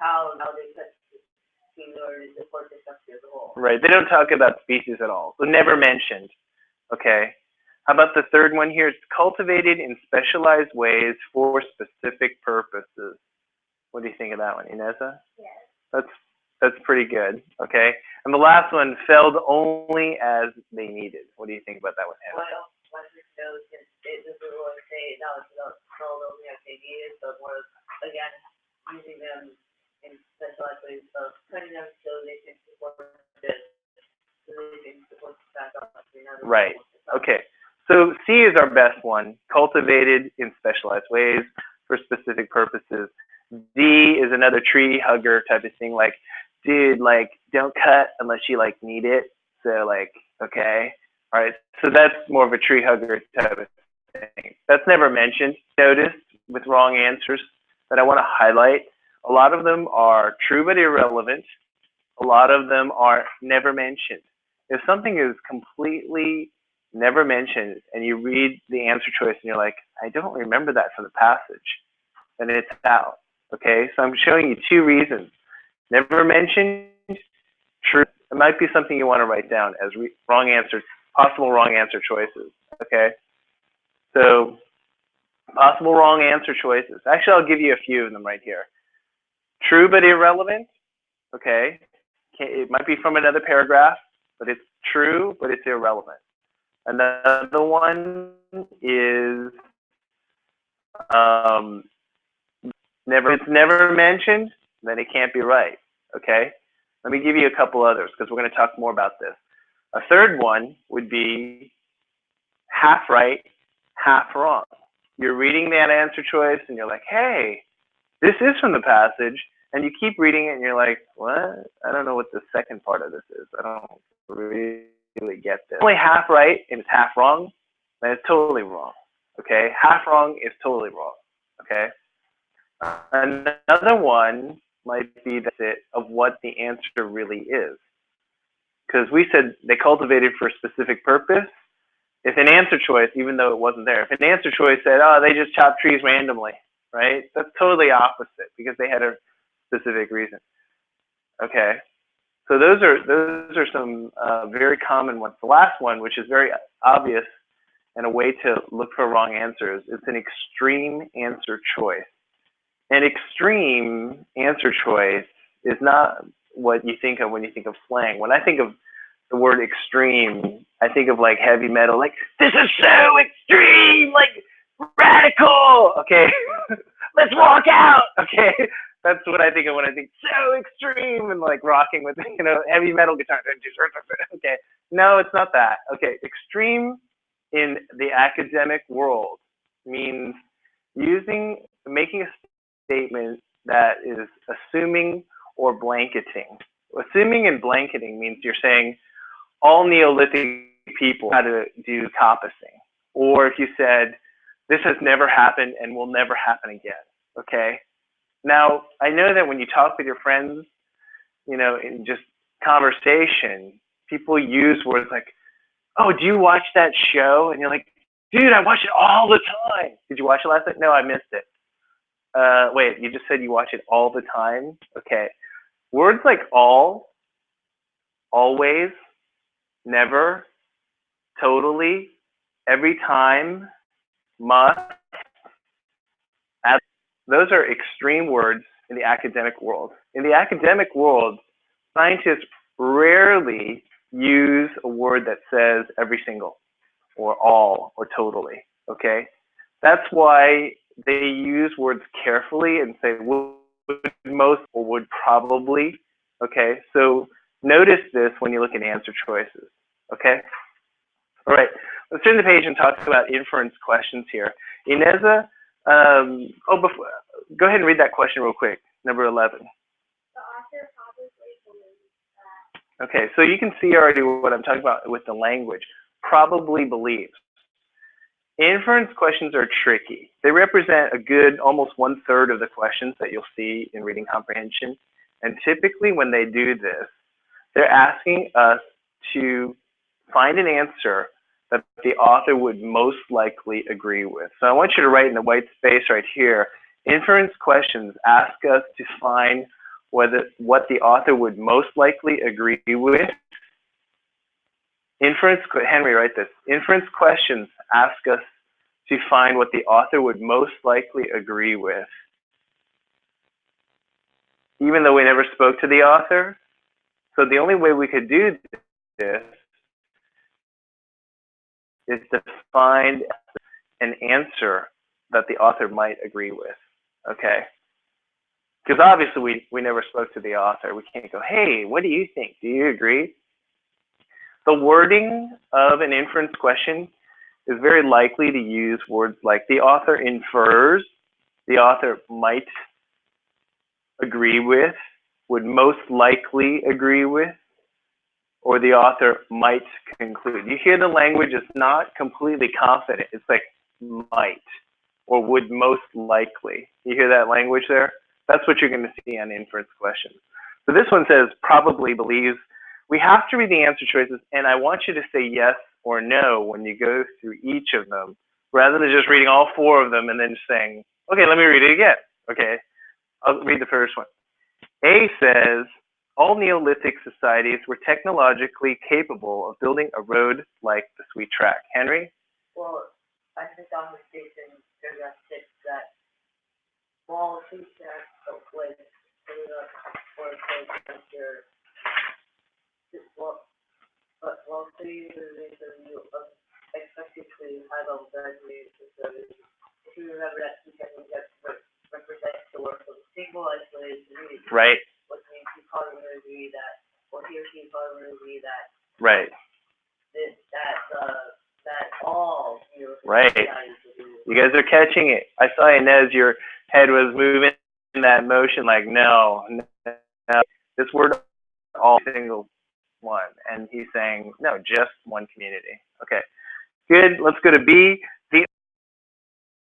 How they cut trees or to support the structure as a whole. Right. They don't talk about species at all. So never mentioned. Okay. How about the third one here? It's cultivated in specialized ways for specific purposes. What do you think of that one, Ineza? Yes. That's pretty good. Okay. And the last one, felled only as they needed. What do you think about that one, Hannah? Well, I think no, since it doesn't really say that it's about only as they needed, but more again using them in specialized ways of cutting them so they can support this, so they can support the back up. Right. Okay. So C is our best one, cultivated in specialized ways for specific purposes. D is another tree hugger type of thing, like, dude, like, don't cut unless you like need it. So like, okay. All right. So that's more of a tree hugger type of thing. That's never mentioned. Notice with wrong answers that I want to highlight. A lot of them are true but irrelevant. A lot of them are never mentioned. If something is completely never mentioned and you read the answer choice and you're like, I don't remember that from the passage, then it's out. Okay, so I'm showing you two reasons. Never mentioned, true. It might be something you want to write down as wrong answers, possible wrong answer choices. Okay, so possible wrong answer choices. Actually, I'll give you a few of them right here. True but irrelevant. Okay, it might be from another paragraph, but it's true, but it's irrelevant. Another one is it's never mentioned, then it can't be right. Okay? Let me give you a couple others because we're going to talk more about this. A third one would be half right, half wrong. You're reading that answer choice and you're like, hey, this is from the passage, and you keep reading it and you're like, what? I don't know what the second part of this is. I don't really get this. Only half right and it's half wrong, then it's totally wrong. Okay? Half wrong is totally wrong. Okay? Another one might be the opposite of what the answer really is. Because we said they cultivated for a specific purpose. If an answer choice, even though it wasn't there, if an answer choice said, oh, they just chopped trees randomly, right? That's totally opposite because they had a specific reason. Okay. So those are some very common ones. The last one, which is very obvious and a way to look for wrong answers, is an extreme answer choice. An extreme answer choice is not what you think of when you think of slang. When I think of the word extreme, I think of like heavy metal, like, this is so extreme, like radical, okay? Let's walk out, okay? That's what I think of when I think so extreme and like rocking with, heavy metal guitar, okay? No, it's not that. Okay, extreme in the academic world means making a statement that is assuming or blanketing. Assuming and blanketing means you're saying all Neolithic people had to do coppicing. Or if you said, this has never happened and will never happen again, okay? Now, I know that when you talk with your friends, in just conversation, people use words like, oh, do you watch that show? And you're like, dude, I watch it all the time. Did you watch it last night? No, I missed it. Wait, you just said you watch it all the time? Okay. Words like all, always, never, totally, every time, must, those are extreme words in the academic world. In the academic world, scientists rarely use a word that says every single, or all, or totally, okay? That's why they use words carefully and say, which most, or would probably. Okay, so notice this when you look at answer choices. Okay, all right, let's turn the page and talk about inference questions here. Ineza, go ahead and read that question real quick, number 11. The author probably believes that. Okay, so you can see already what I'm talking about with the language. Probably believes. Inference questions are tricky. They represent a good almost 1/3 of the questions that you'll see in reading comprehension. And typically when they do this, they're asking us to find an answer that the author would most likely agree with. So I want you to write in the white space right here, inference questions ask us to find what the author would most likely agree with. Henry, write this. Inference questions ask us to find what the author would most likely agree with. Even though we never spoke to the author. So the only way we could do this is to find an answer that the author might agree with, okay? Because obviously we never spoke to the author. We can't go, hey, what do you think? Do you agree? The wording of an inference question is very likely to use words like the author infers, the author might agree with, would most likely agree with, or the author might conclude. You hear the language is not completely confident. It's like might or would most likely. You hear that language there? That's what you're going to see on inference questions. So this one says probably believes. We have to read the answer choices, and I want you to say yes or no when you go through each of them, rather than just reading all 4 of them and then saying, okay, let me read it again. Okay, I'll read the first one. A says, all Neolithic societies were technologically capable of building a road like the Sweet Track. Henry? Well, I think on the station, paragraph 6, that small Sweet Track was put up for a place your but while studying the review of expectedly high-level graduate facilities, if you remember that Sweet Track represents the work of a single isolated community. Right. Which means you probably would agree that, or he or she probably would agree that. Right. That all right. You guys are catching it. I saw Inez, your head was moving in that motion like, no. This word, all single one. And he's saying, no, just one community. Okay, good. Let's go to B. The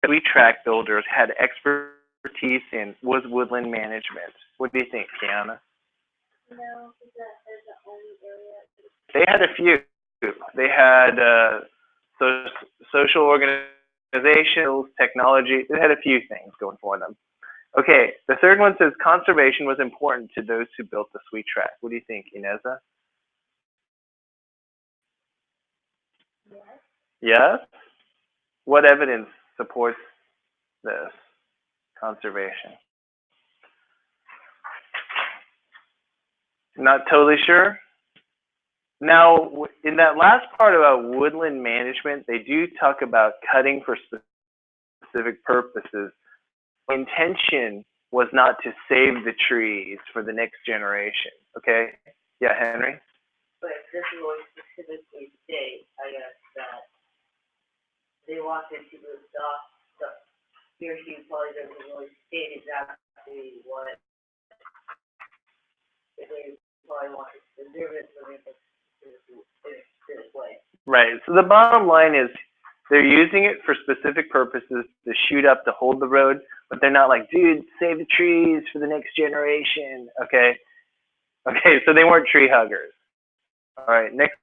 Sweet Track builders had expertise in was woodland management. What do you think, Kiana? No, because there's the only area. They had a few. They had social organizations, technology. They had a few things going for them. Okay, the third one says conservation was important to those who built the Sweet Track. What do you think, Ineza? Yes. Yes? What evidence supports this conservation? Not totally sure? Now, in that last part about woodland management, they do talk about cutting for specific purposes. The intention was not to save the trees for the next generation, okay? Yeah, Henry? But this is what specifically state, I guess, that they walked into the dock, he or she probably doesn't really state exactly what they probably want to preserve it for the this way. Right, so the bottom line is they're using it for specific purposes to shoot up to hold the road, but they're not like, dude, save the trees for the next generation, okay? Okay, so they weren't tree huggers. All right, next,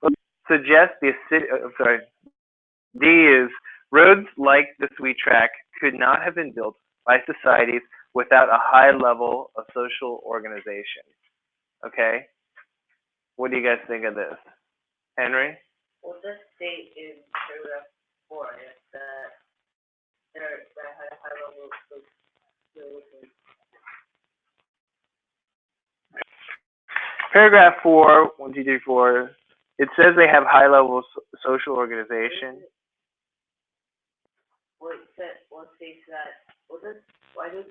let's suggest the city, D is roads like the Sweet Track could not have been built by societies without a high level of social organization. Okay, what do you guys think of this? Henry? Well, this state in paragraph 4 is that there had a high level of Paragraph 4, 1, 2, 3, 4. It says they have high level social organization. Well, it says, well, it states that, well, this, why does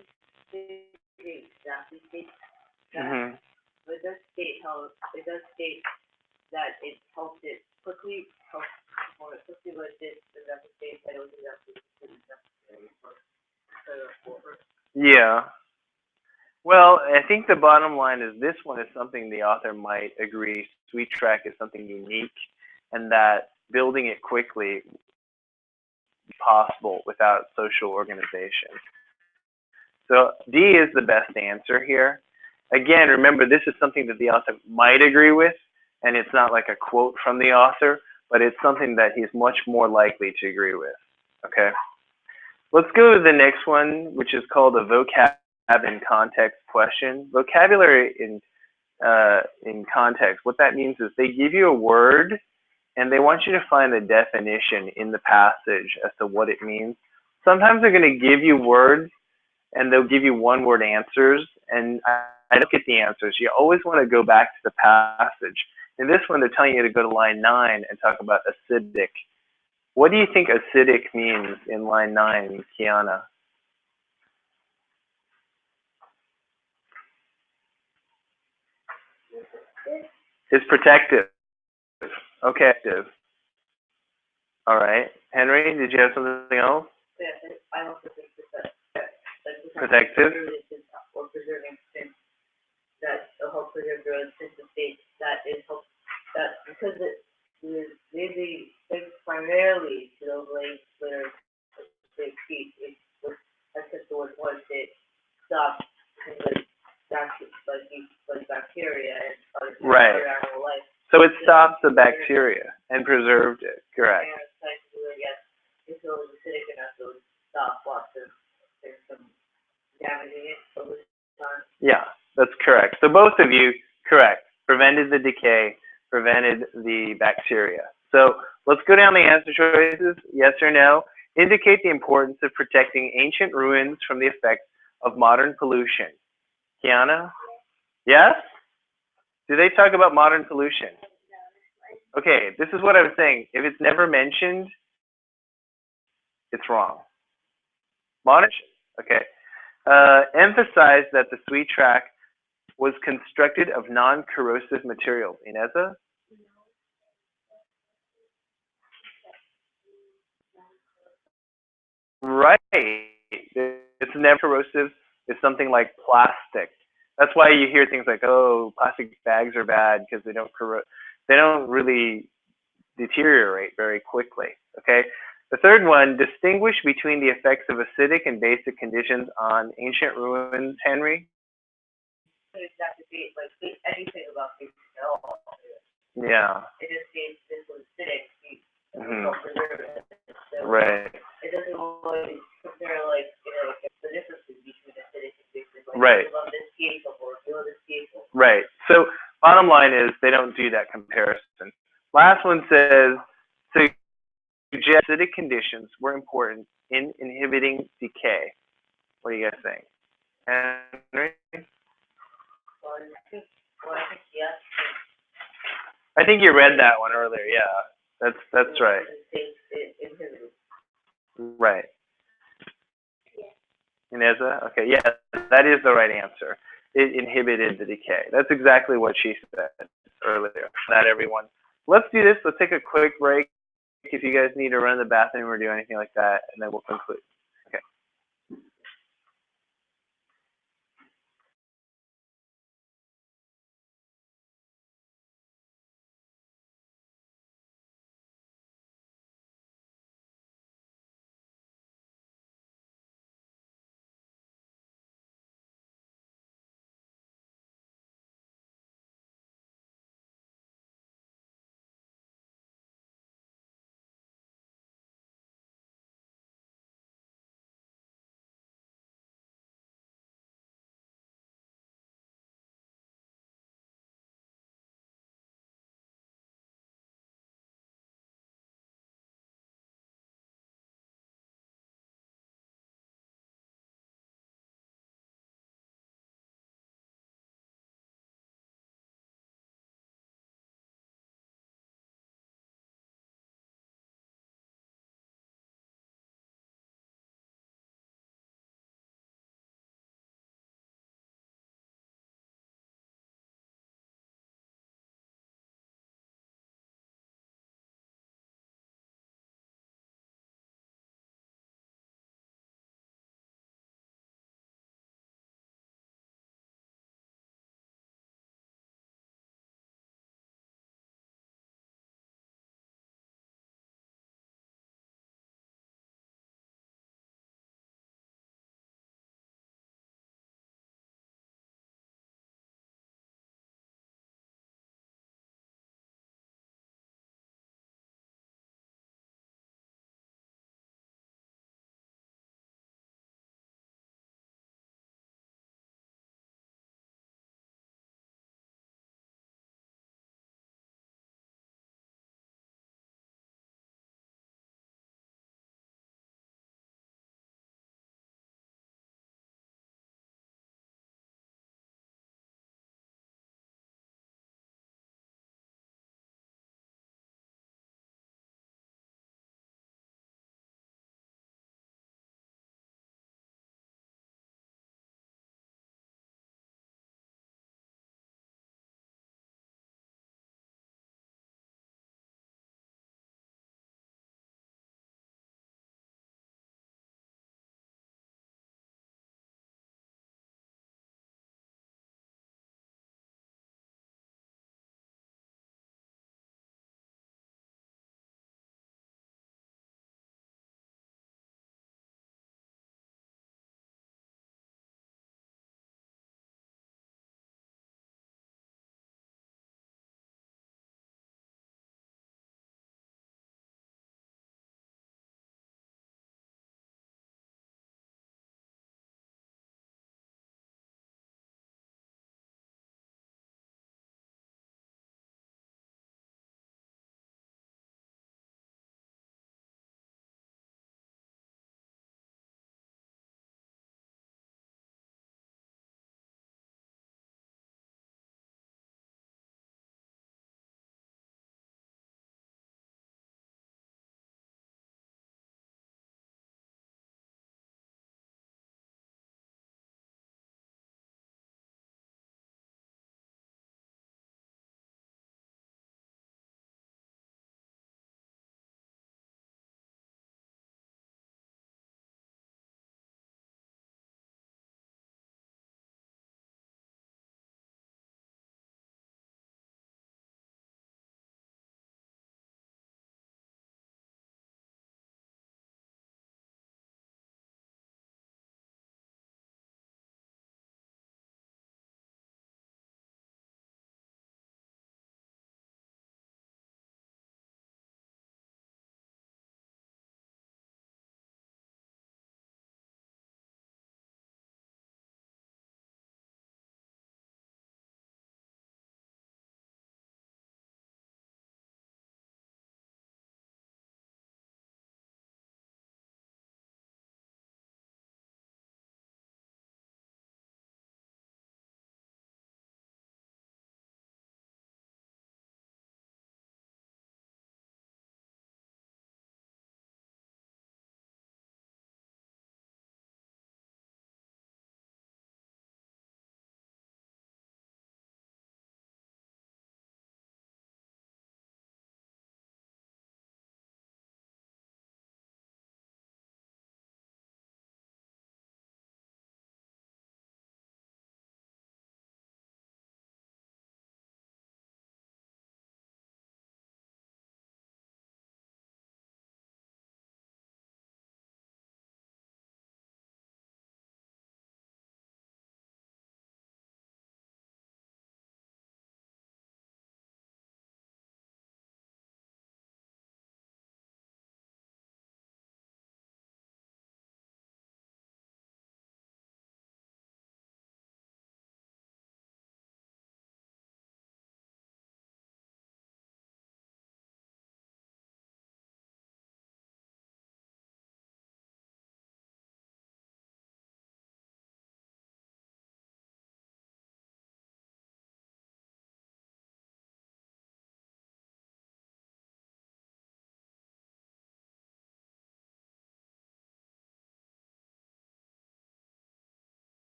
exactly state that, Mhm. but it does state that it helps it quickly, helps perform it quickly, but it does not state that it was exactly necessary for. Yeah. Well, I think the bottom line is this one is something the author might agree Sweet Track is something unique, and that building it quickly is possible without social organization. So D is the best answer here. Again, remember this is something that the author might agree with, and it's not like a quote from the author, but it's something that he's much more likely to agree with. Okay? Let's go to the next one, which is called a vocab in context question. Vocabulary in context, what that means is they give you a word and they want you to find the definition in the passage as to what it means. Sometimes they're going to give you words and they'll give you one word answers, and I don't get the answers. You always want to go back to the passage. In this one, they're telling you to go to line 9 and talk about acidic. What do you think acidic means in line 9, Kiana? It's protective. Okay. All right. Henry, did you have something else? Yeah, I also think that Protective. Or preserving since that will help preserve drugs since the state that is help that because it is really thanks primarily to those lakes where they feed it was access towards once it stops like bacteria and Right. other animal life. So it stops the bacteria and preserved it. Correct. And I guess if it was acidic enough it would stop lots of there's some damaging it over time. Yeah, that's correct. So both of you, correct. Prevented the decay, prevented the bacteria. So let's go down the answer choices. Yes or no. Indicate the importance of protecting ancient ruins from the effects of modern pollution. Kiana? Yes? Do they talk about modern pollution? Okay, this is what I was saying. If it's never mentioned, it's wrong. Modern, okay. Emphasize that the Sweet Track was constructed of non-corrosive materials. Ineza? Right. It's never corrosive. It's something like plastic. That's why you hear things like, "Oh, plastic bags are bad because they don't corrode. They don't really deteriorate very quickly." Okay. The third one: distinguish between the effects of acidic and basic conditions on ancient ruins. Henry? Exactly, like anything about things at all. Yeah. It just means this was acidic. Mhm. Preserve it. So Right. it doesn't really compare like the differences between acidic and basic. Like Right. love this case or feel this case. Right. So bottom line is they don't do that comparison. Last one says suggest acidic conditions were important in inhibiting decay. What do you guys think? Henry? Well, I think yes. I think you read that one earlier. Yeah, that's right. Right. Ineza? Okay, yeah, that is the right answer. It inhibited the decay. That's exactly what she said earlier. Not everyone. Let's do this. Let's take a quick break if you guys need to run to the bathroom or do anything like that, and then we'll conclude. Okay.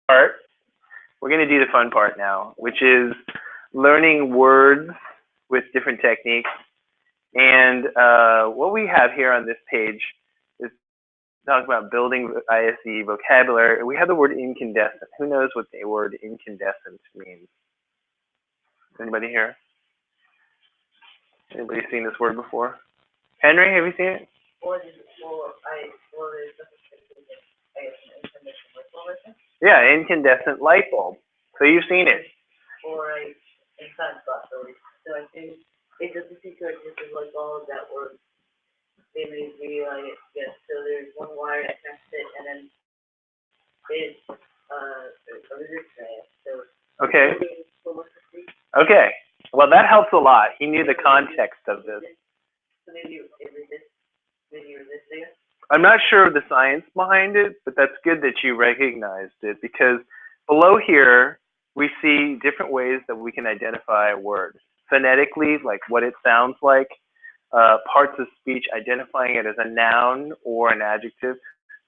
part. We're going to do the fun part now, which is learning words with different techniques. And what we have here on this page is talk about building ISE vocabulary. We have the word incandescent. Who knows what the word incandescent means? Anybody here? Anybody seen this word before? Henry, have you seen it? Yeah, incandescent light bulb. So you've seen it. Or in science class, so I think it doesn't seem to exist as like all of that word. They made me like, yes, so there's one wire that connects it, and then it's a resistor. So okay. Okay. Well, that helps a lot. He knew the context of this. So maybe resistor. I'm not sure of the science behind it, but that's good that you recognized it, because below here we see different ways that we can identify a word. Phonetically, like what it sounds like, parts of speech identifying it as a noun or an adjective.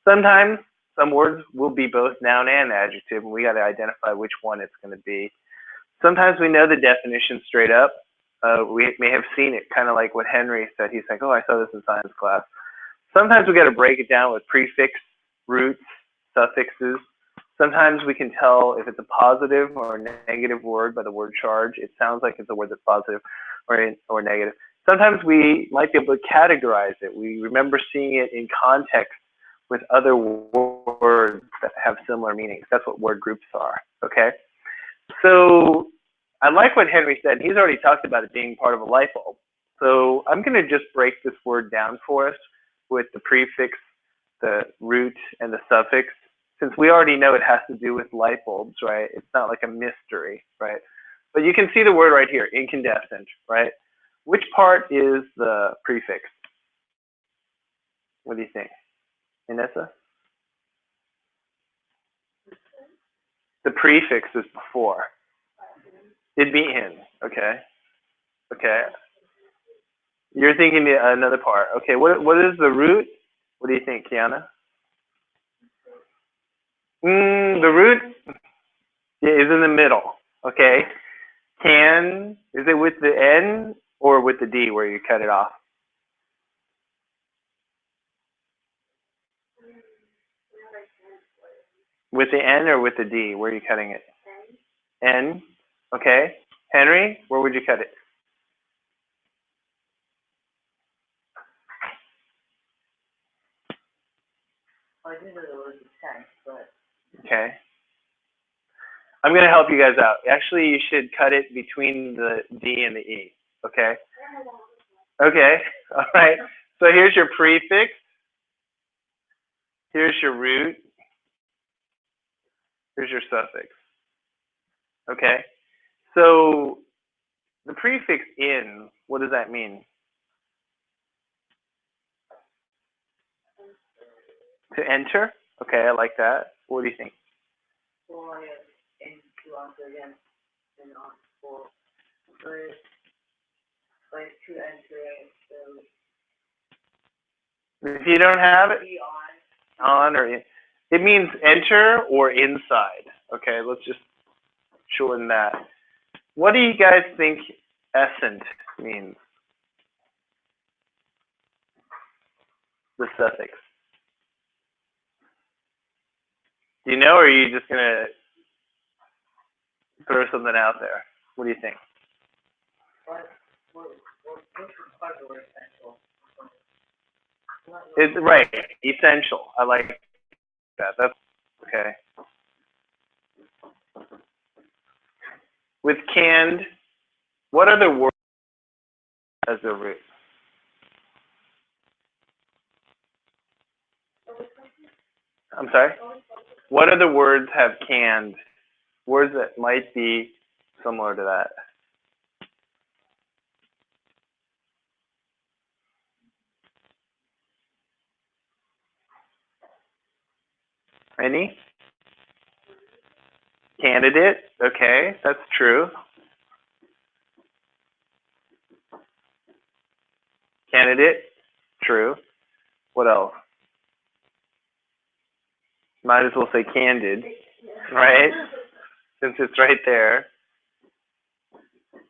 Sometimes some words will be both noun and adjective, and we got to identify which one it's going to be. Sometimes we know the definition straight up. We may have seen it, kind of like what Henry said. He's like, oh, I saw this in science class. Sometimes we got to break it down with prefix, roots, suffixes. Sometimes we can tell if it's a positive or a negative word by the word charge. It sounds like it's a word that's positive or negative. Sometimes we might be able to categorize it. We remember seeing it in context with other words that have similar meanings. That's what word groups are, okay? So I like what Henry said. He's already talked about it being part of a light bulb. So I'm going to just break this word down for us with the prefix, the root, and the suffix. Since we already know it has to do with light bulbs, right? It's not like a mystery, right? But you can see the word right here, incandescent, right? Which part is the prefix? What do you think? Inessa? The prefix is before. It'd be in, okay? Okay. You're thinking another part. Okay, what is the root? What do you think, Kiana? The root is in the middle, okay? Is it with the N or with the D where you cut it off? With the N or with the D, where are you cutting it? N, okay. Henry, where would you cut it? I do know the word is tank, but. Okay. I'm going to help you guys out. Actually, you should cut it between the D and the E, okay? Okay, all right. So here's your prefix. Here's your root. Here's your suffix. Okay, so the prefix in, what does that mean? To enter? Okay, I like that. What do you think? For and to answer again, and on for like to enter it, so. If you don't have it, on or in, it means enter or inside. Okay, let's just shorten that. What do you guys think essent means? The suffix. Do you know, or are you just gonna throw something out there? What do you think? It's right, essential. I like that. That's okay. With canned, what other words as a root? I'm sorry? What other words have canned? Words that might be similar to that. Any? Candidate, okay, that's true. Candidate, true. What else? Might as well say candid. right? Since it's right there.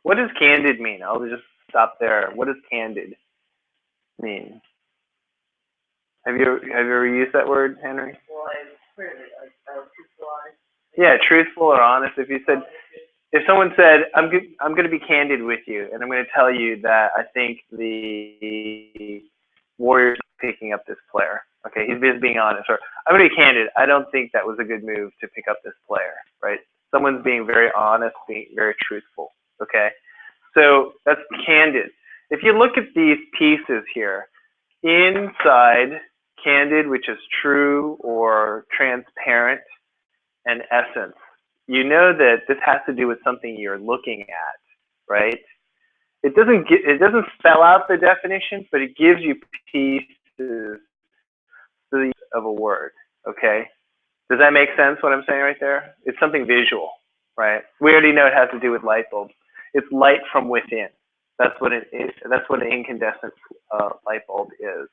What does candid mean? I'll just stop there. What does candid mean? Have you ever used that word, Henry? Well, I've heard of it, like, truthful, honest. Yeah, truthful or honest. If someone said, I'm going to be candid with you, and I'm going to tell you that I think the Warriors are picking up this player. Okay, he's just being honest. Or I'm going to be candid. I don't think that was a good move to pick up this player, right? Someone's being very honest, being very truthful. Okay, so that's candid. If you look at these pieces here, inside candid, which is true or transparent, and essence, you know that this has to do with something you're looking at, right? It doesn't spell out the definition, but it gives you pieces of a word. Okay, does that make sense? What I'm saying right there? It's something visual, right? We already know it has to do with light bulbs. It's light from within. That's what it is. That's what an incandescent light bulb is.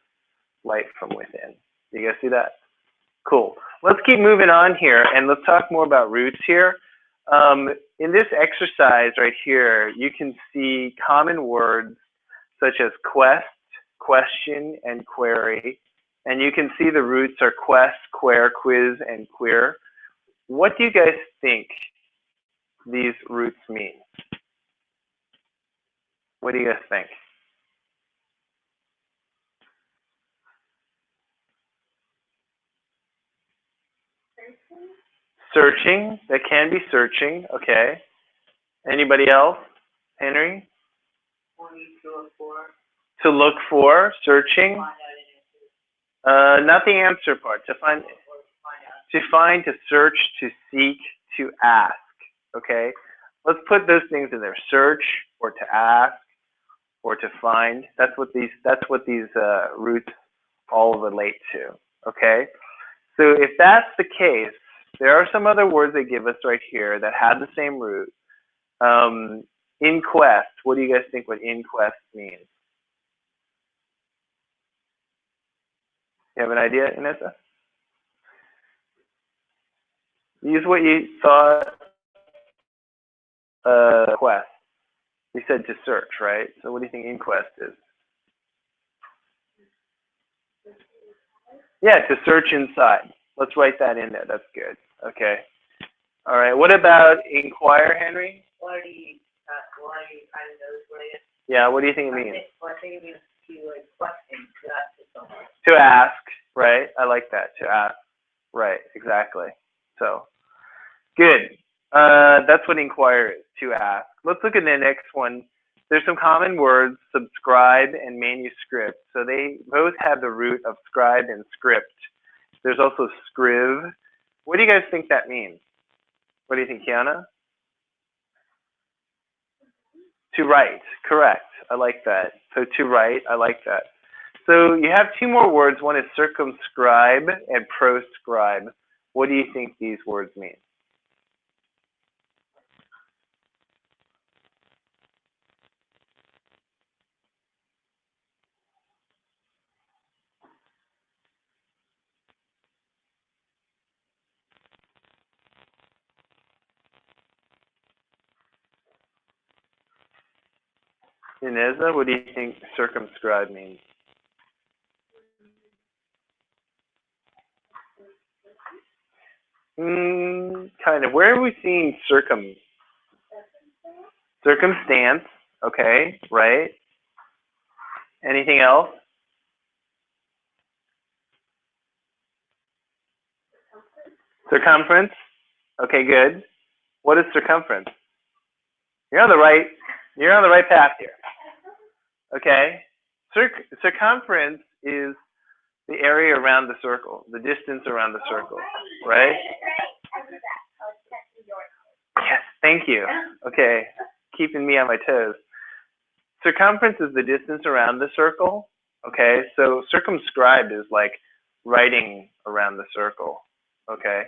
Light from within. You guys see that? Cool. Let's keep moving on here, and let's talk more about roots here. In this exercise right here, you can see common words such as quest, question, and query. And you can see the roots are quest, quare, quiz, and queer. What do you guys think these roots mean? What do you guys think? Searching. That can be searching. Okay. Anybody else? Henry? To look for, searching. Not the answer part. To find, to search, to seek, to ask. Okay. Let's put those things in there. Search, or to ask, or to find. That's what these roots all relate to. Okay. So if that's the case, there are some other words they give us right here that have the same root. Inquest. What do you guys think what inquest means? You have an idea, Inessa? Use what you thought. Quest. You said to search, right? So what do you think inquest is? Yeah, to search inside. Let's write that in there. That's good. Okay. All right. What about inquire, Henry? Why do you kind of know what it is? Yeah. What do you think it means? I think it means to like question, to ask someone. To ask, right? I like that. To ask, right? Exactly. So, good. That's what inquire is. To ask. Let's look at the next one. There's some common words: subscribe and manuscript. So they both have the root of scribe and script. There's also scriv. What do you guys think that means? What do you think, Kiana? To write, correct. I like that. So to write, I like that. So you have two more words. One is circumscribe and proscribe. What do you think these words mean? Ineza, what do you think circumscribe means? Kind of. Where are we seeing circumstance? Okay, right. Anything else? Circumference. Okay, good. What is circumference? You're on the right path here. Okay. Circumference is the area around the circle, the distance around the circle, right? Yes, thank you. Okay, keeping me on my toes. Circumference is the distance around the circle. Okay, so circumscribed is like writing around the circle. Okay,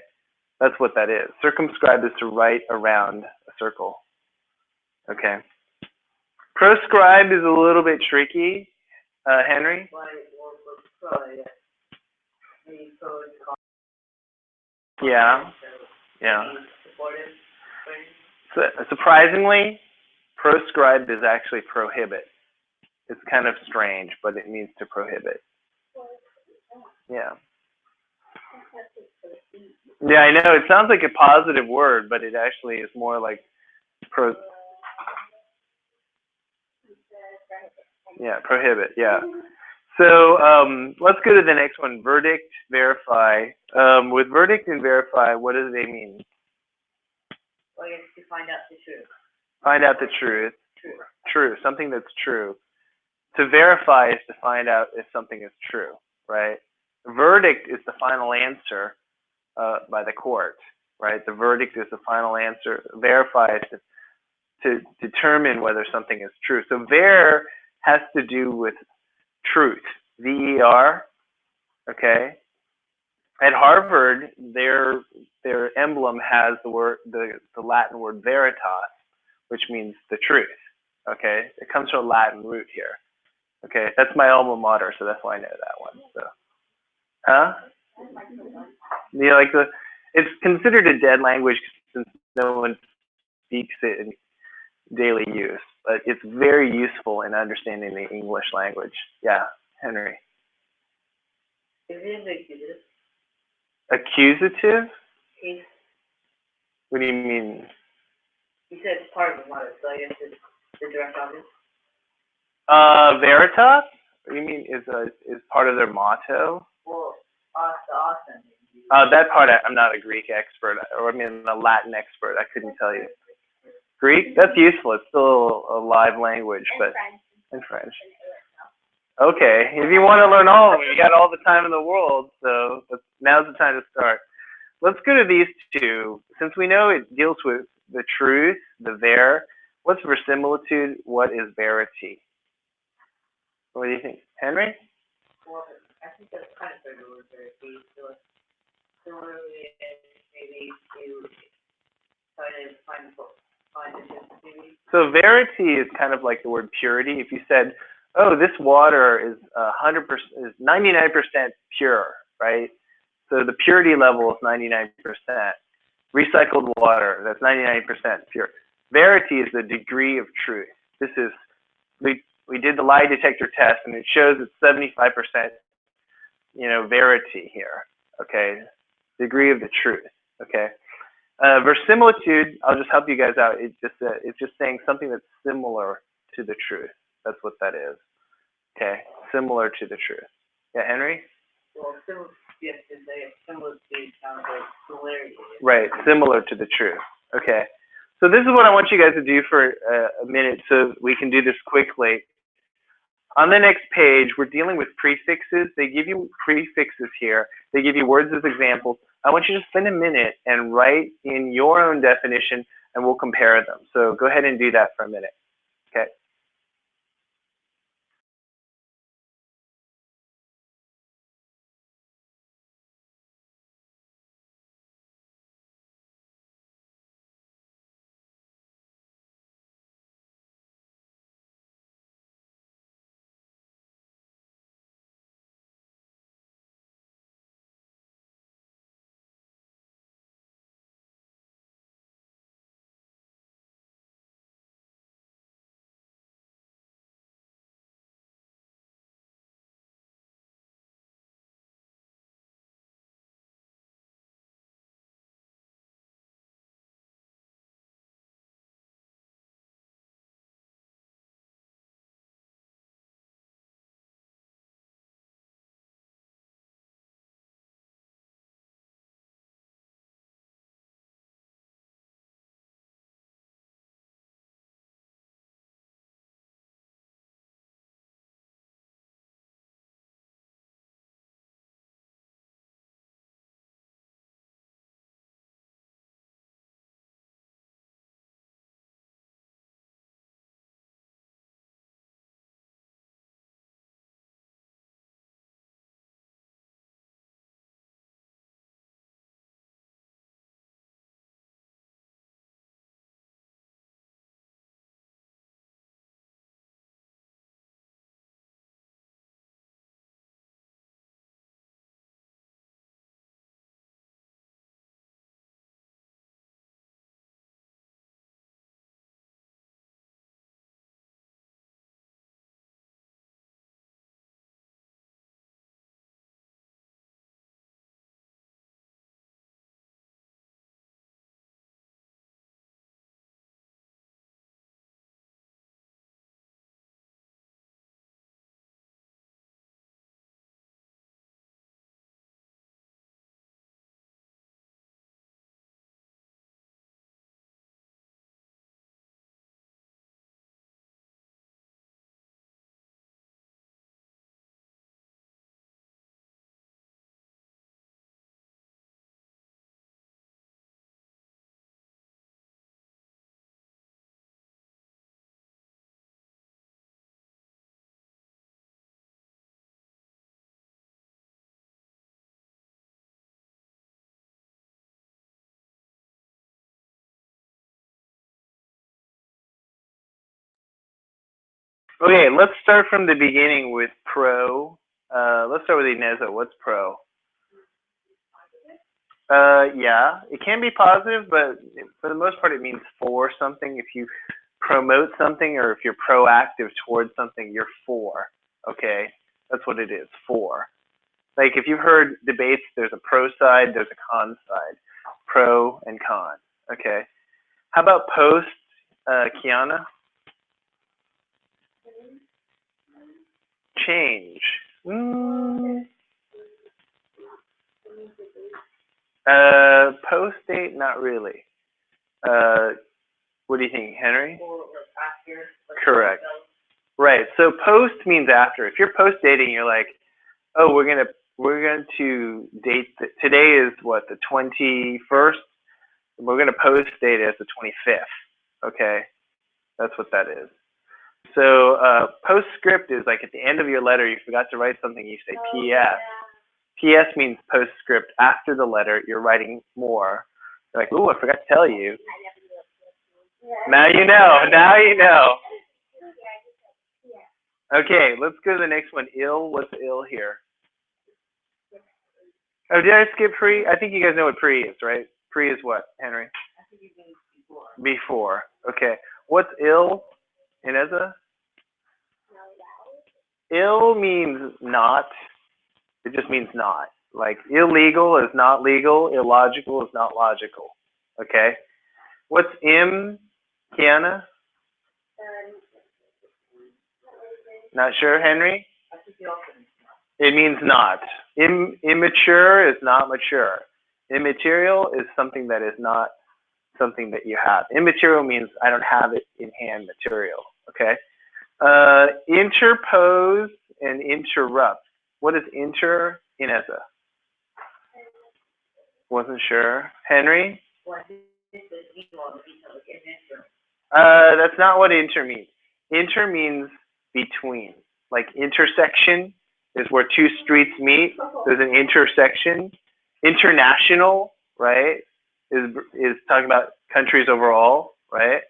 that's what that is. Circumscribed is to write around a circle. Okay. Proscribed is a little bit tricky. Henry? Yeah. Yeah. Supportive, So, surprisingly, proscribe is actually prohibit. It's kind of strange, but it means to prohibit. Yeah. Yeah, I know. It sounds like a positive word, but it actually is more like yeah, prohibit. Yeah. So let's go to the next one. Verdict, verify. With verdict and verify, what do they mean? well, you have to find out the truth. Find out the truth. True. Something that's true. To verify is to find out if something is true, right? Verdict is the final answer by the court, right? The verdict is the final answer. Verify is to determine whether something is true. So ver has to do with truth, V-E-R, okay? At Harvard, their emblem has the Latin word veritas, which means the truth, okay? It comes from a Latin root here, okay? That's my alma mater, so that's why I know that one. So, huh? Yeah, like it's considered a dead language since no one speaks it in daily use, but it's very useful in understanding the English language. Yeah, Henry. Is it accusative? Accusative? Case. What do you mean? You said it's part of the motto, so I guess it's the direct object. Veritas? What do you mean is part of their motto? Well, the awesome. That part I'm not a Greek expert, or I mean a Latin expert. I couldn't tell you. Greek? That's useful. It's still a live language, but in French. Okay, if you want to learn all of them, you got all the time in the world, so now's the time to start. Let's go to these two. Since we know it deals with the truth, the ver, what's verisimilitude? What is verity? What do you think? Henry? Well, I think that's kind of fair to word verity. So similarly, maybe to try to find the truth, maybe. So verity is kind of like the word purity. If you said, oh, this water is 100%, is 99% pure, right? So the purity level is 99%. Recycled water, that's 99% pure. Verity is the degree of truth. This is, we did the lie detector test and it shows it's 75%, verity here, okay? Degree of the truth, okay? Verisimilitude, I'll just help you guys out. It's just saying something that's similar to the truth. That's what that is, okay? Similar to the truth. Yeah, Henry? Well, yes, similar sounds like similarity. Right, similar to the truth. Okay. So this is what I want you guys to do for a minute so we can do this quickly. On the next page, we're dealing with prefixes. They give you prefixes here. They give you words as examples. I want you to spend a minute and write in your own definition and we'll compare them. So go ahead and do that for a minute. Okay. Okay, let's start from the beginning with pro. Let's start with Ineza. What's pro? Yeah, it can be positive, but for the most part, it means for something. If you promote something or if you're proactive towards something, you're for. Okay, that's what it is, for. Like if you've heard debates, there's a pro side, there's a con side, pro and con. Okay, how about post, Kiana? Change. Post date, not really. Uh, what do you think, Henry? Or like after. Like Correct. so. Right. So post means after. If you're post dating, you're like, oh, we're going to date. Today is what, the 21st. We're gonna post date as the 25th. Okay, that's what that is. So postscript is like at the end of your letter, you forgot to write something. You say P.S. P.S. means postscript. After the letter, you're writing more. You're like, ooh, I forgot to tell you. Now you know. Now you know. Okay, let's go to the next one. Ill. What's ill here? Oh, did I skip pre? I think you guys know what pre is, right? Pre is what, Henry? I think you mean before. Before. Okay. What's ill, Ineza? Ill means not. It just means not. Like illegal is not legal. Illogical is not logical. Okay. What's im, Kiana? Not sure, Henry? I think you also mean It means not. Immature is not mature. Immaterial is something that is not something that you have. Immaterial means I don't have it in hand material. Okay. Interpose and interrupt. What is inter, Ineza? Wasn't sure. Henry? well, this is equal to each other in intro. That's not what inter means. Inter means between. Like intersection is where two streets meet. There's an intersection. International, right, is talking about countries overall, right?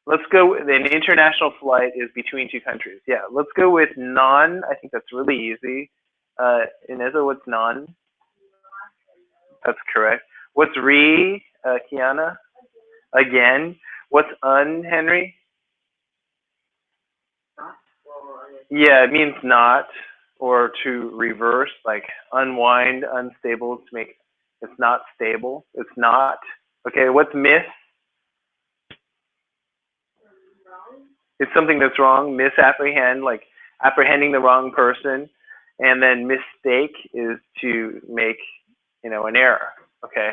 Let's go. An international flight is between two countries. Yeah, let's go with non. I think that's really easy. Ineza, what's non? That's correct. What's re, Kiana? Again. What's un, Henry? Not or Yeah, it means not, or to reverse, like unwind, unstable, to make it's not stable. It's not. Okay, what's miss? It's something that's wrong. Misapprehend, like apprehending the wrong person. And then mistake is to make, an error. Okay,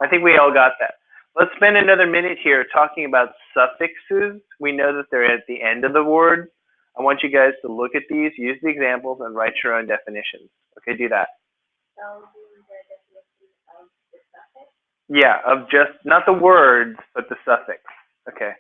I think we all got that. Let's spend another minute here talking about suffixes. We know that they're at the end of the word. I want you guys to look at these, use the examples, and write your own definitions. Okay, do that. Yeah, of just, not the words, but the suffix. Okay.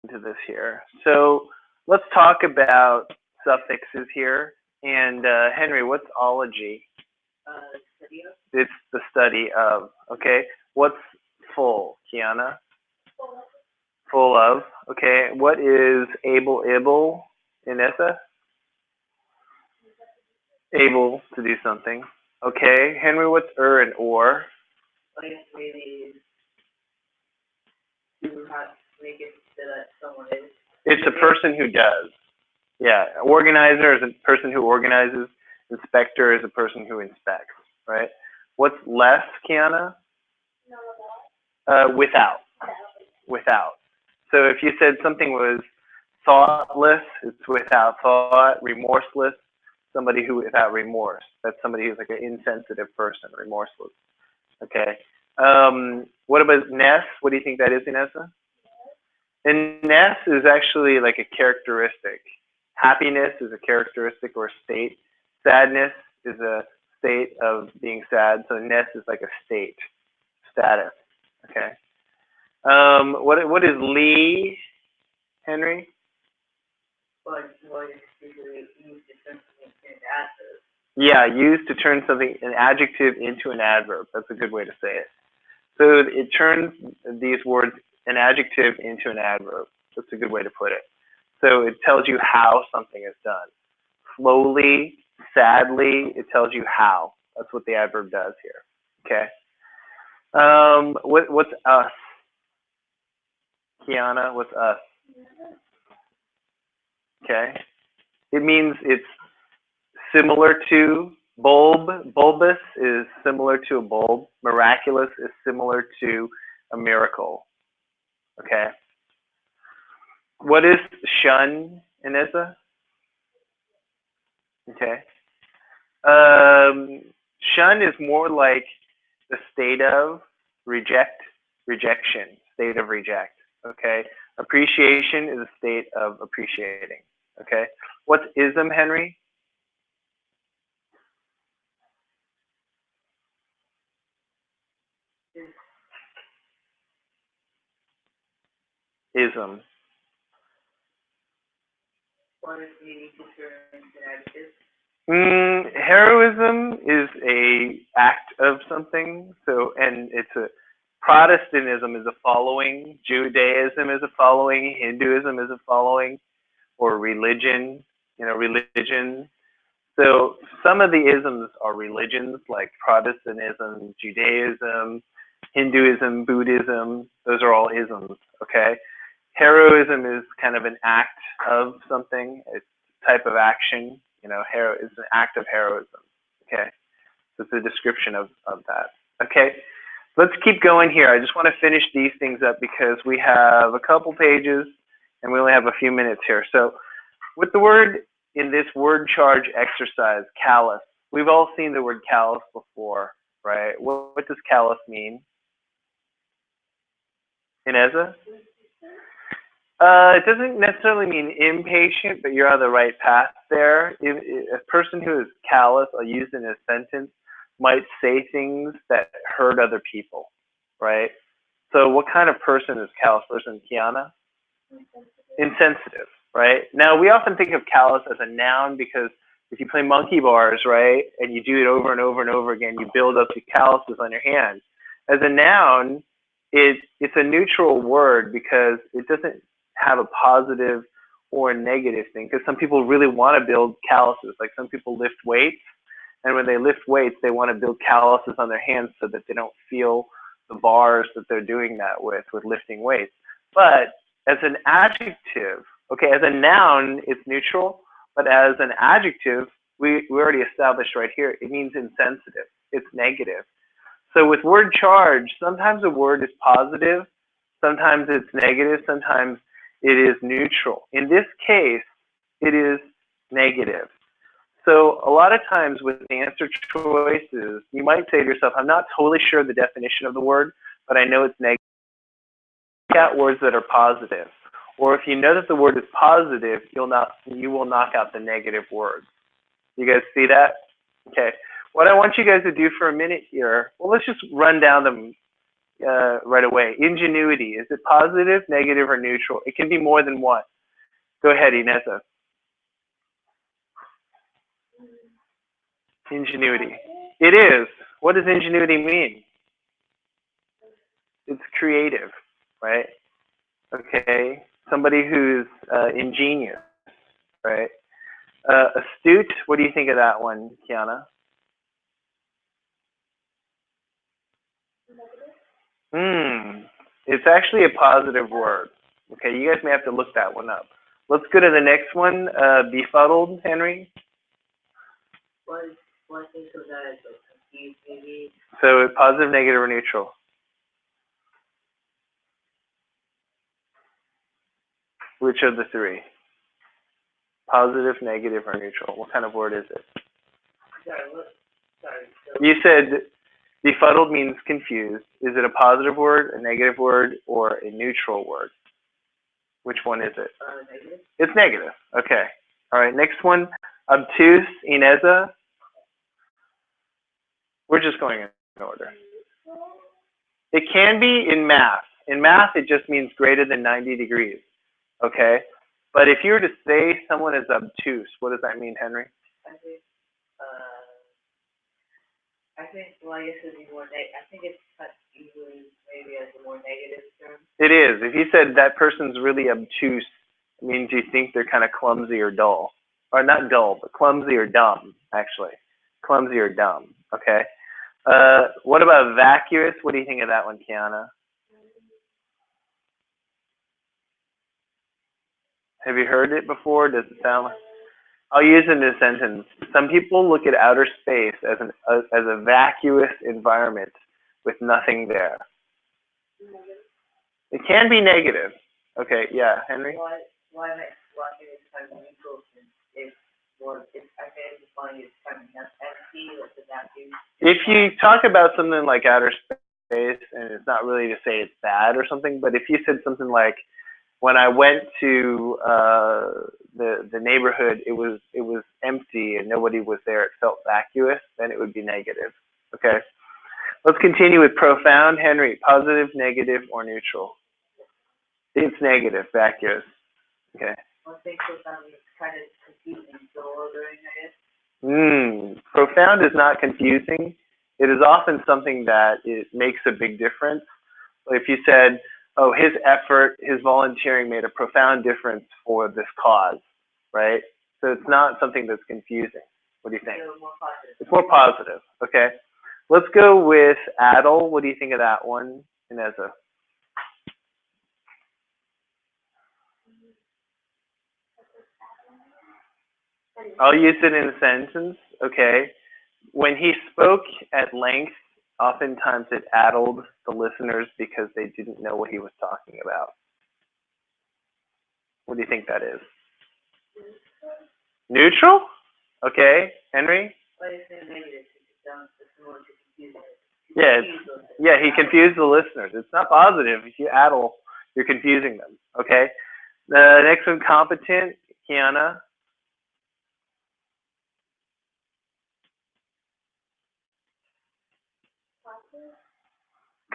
into this here. So let's talk about suffixes here. And Henry, what's ology? Study of, It's the study of. Okay. What's full, Kiana? Full of. Okay. What is able, Inessa? Able to do something. Okay. Henry, what's and or? like maybe you have to make it so that someone is. It's a person who does. Yeah. Organizer is a person who organizes. Inspector is a person who inspects, right? What's less, Kiana? Without. Without. So if you said something was thoughtless, it's without thought. Remorseless, somebody who without remorse. That's somebody who's like an insensitive person, remorseless. Okay. What about ness? What do you think that is, Inessa? And ness is actually like a characteristic. Happiness is a characteristic or a state. Sadness is a state of being sad. So ness is like a state, status. Okay. What is Lee, Henry? But what is usually used to turn something into an adverb. Yeah, used to turn something, an adjective into an adverb. That's a good way to say it. So it turns these words, an adjective into an adverb. That's a good way to put it. So it tells you how something is done. Slowly, sadly, it tells you how. That's what the adverb does here. Okay. What's us? Kiana, what's us? Okay. It means it's similar to bulbous is similar to a bulb. Miraculous is similar to a miracle. Okay. What is shun, Inessa? Okay. Shun is more like the state of rejection, state of reject. Okay. Appreciation is a state of appreciating. Okay. What's ism, Henry? Ism. What is needing to turn into an adjective? Heroism is a act of something. So, and it's a Protestantism is a following, Judaism is a following, Hinduism is a following, or religion, religion. So some of the isms are religions like Protestantism, Judaism, Hinduism, Buddhism. Those are all isms, okay? Heroism is kind of an act of something. It's a type of action. Hero is an act of heroism, okay? So it's a description of that. Okay, let's keep going here. I just want to finish these things up because we have a couple pages and we only have a few minutes here. So with the word in this word charge exercise, callous, we've all seen the word callous before, right? What does callous mean? Ineza? It doesn't necessarily mean impatient, but you're on the right path there. A person who is callous, I'll use in a sentence, might say things that hurt other people, right? So what kind of person is callous person, Kiana? Insensitive, right? Now, we often think of callous as a noun because if you play monkey bars, right, and you do it over and over and over again, you build up the calluses on your hands. As a noun, it's a neutral word because it doesn't have a positive or a negative thing, because some people really want to build calluses. Like some people lift weights, and when they lift weights, they want to build calluses on their hands so that they don't feel the bars that they're doing that with lifting weights. But as an adjective, okay, as a noun, it's neutral, but as an adjective, we already established right here, it means insensitive. It's negative. So with word charge, sometimes a word is positive, sometimes it's negative, sometimes it is neutral. In this case, it is negative. So a lot of times with answer choices, you might say to yourself, I'm not totally sure the definition of the word, but I know it's negative. Look at words that are positive. Or if you know that the word is positive, you will knock out the negative words. You guys see that? Okay. What I want you guys to do for a minute here, well, let's just run down them right away. Ingenuity. Is it positive, negative, or neutral? It can be more than one. Go ahead, Ineza. Ingenuity. It is. What does ingenuity mean? It's creative, right? Okay. Somebody who's ingenious, right? Astute. What do you think of that one, Kiana? It's actually a positive word. Okay, you guys may have to look that one up. Let's go to the next one. Befuddled, Henry. One thing so that is like confused maybe. So positive, negative, or neutral? Which of the three? Positive, negative, or neutral? What kind of word is it? Sorry, what? Sorry. So, You said befuddled means confused. Is it a positive word, a negative word, or a neutral word? Which one is it? negative. It's negative. Okay. All right. Next one. Obtuse, Ineza. We're just going in order. It can be in math. In math, it just means greater than 90 degrees. Okay. But if you were to say someone is obtuse, what does that mean, Henry? I think, well, I guess it'd be more I think it's cut usually maybe as a more negative term. It is. If you said that person's really obtuse, it means you think they're kind of clumsy or dull. Or not dull, but clumsy or dumb, actually. Clumsy or dumb, okay? What about vacuous? What do you think of that one, Kiana? Have you heard it before? Does it sound like... I'll use it in a sentence. Some people look at outer space as a vacuous environment with nothing there. It can be negative. Okay, yeah, Henry? Why am I watching this kind of neutral since it's more, I think it's funny, it's kind of empty, like the vacuum. If you talk about something like outer space, and it's not really to say it's bad or something, but if you said something like, when I went to the neighborhood, it was empty and nobody was there. It felt vacuous. Then it would be negative. Okay. Let's continue with profound. Henry, positive, negative, or neutral? It's negative, vacuous. Okay. One thing profound is kind of confusing, so ordering, I guess. Profound is not confusing. It is often something that it makes a big difference. If you said, oh, his effort, his volunteering made a profound difference for this cause, right? So it's not something that's confusing. What do you think? More positive. It's more positive, okay. Let's go with addle. What do you think of that one, Ineza? I'll use it in a sentence, okay. When he spoke at length, oftentimes it addled the listeners because they didn't know what he was talking about. What do you think that is? Neutral? Okay, Henry? But it's negative, it's more confusing. Yeah, he confused the listeners. It's not positive. If you addle, you're confusing them, okay? The next one, competent, Kiana.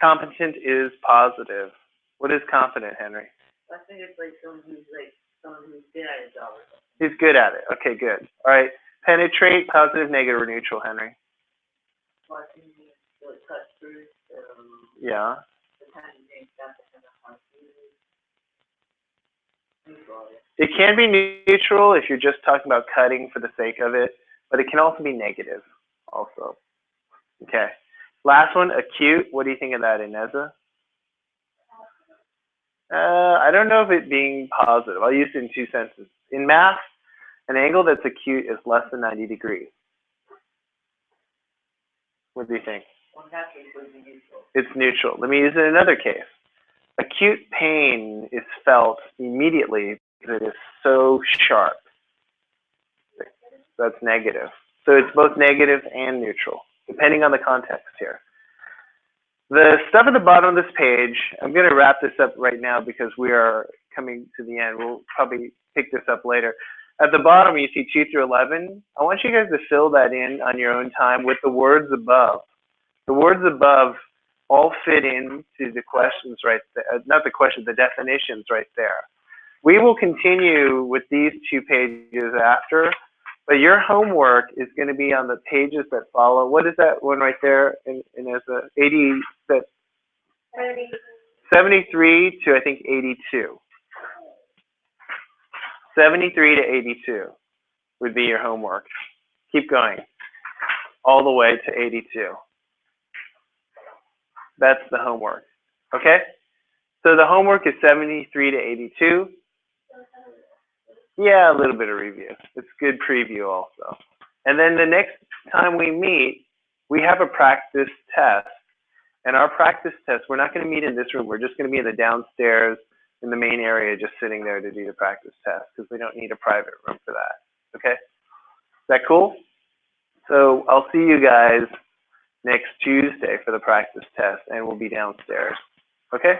Competent is positive. What is confident, Henry? I think it's like someone who's good at his job or something. He's good at it. Okay, good. All right. Penetrate, positive, negative, or neutral, Henry? Well, I think it cuts through, so... Yeah. The kind of thing that's kind of hard to neutral. It can be neutral if you're just talking about cutting for the sake of it, but it can also be negative also. Okay. Last one, acute. What do you think of that, Ineza? I don't know if it being positive. I'll use it in two senses. In math, an angle that's acute is less than 90 degrees. What do you think? Well, in that case, it would be neutral. It's neutral. Let me use it in another case. Acute pain is felt immediately because it is so sharp. That's negative. So it's both negative and neutral, depending on the context here. The stuff at the bottom of this page, I'm going to wrap this up right now because we are coming to the end. We'll probably pick this up later. At the bottom, you see 2 through 11. I want you guys to fill that in on your own time with the words above. The words above all fit into the questions right there, not the questions, the definitions right there. We will continue with these 2 pages after, but your homework is going to be on the pages that follow. What is that one right there? And as a 80, that 73 to I think 82. 73 to 82 would be your homework. Keep going all the way to 82. That's the homework. Okay? So the homework is 73 to 82. Yeah, a little bit of review. It's good preview also. And then the next time we meet, we have a practice test. And our practice test, we're not going to meet in this room. We're just going to be in the downstairs in the main area, just sitting there to do the practice test because we don't need a private room for that. Okay? Is that cool? So I'll see you guys next Tuesday for the practice test, and we'll be downstairs. Okay?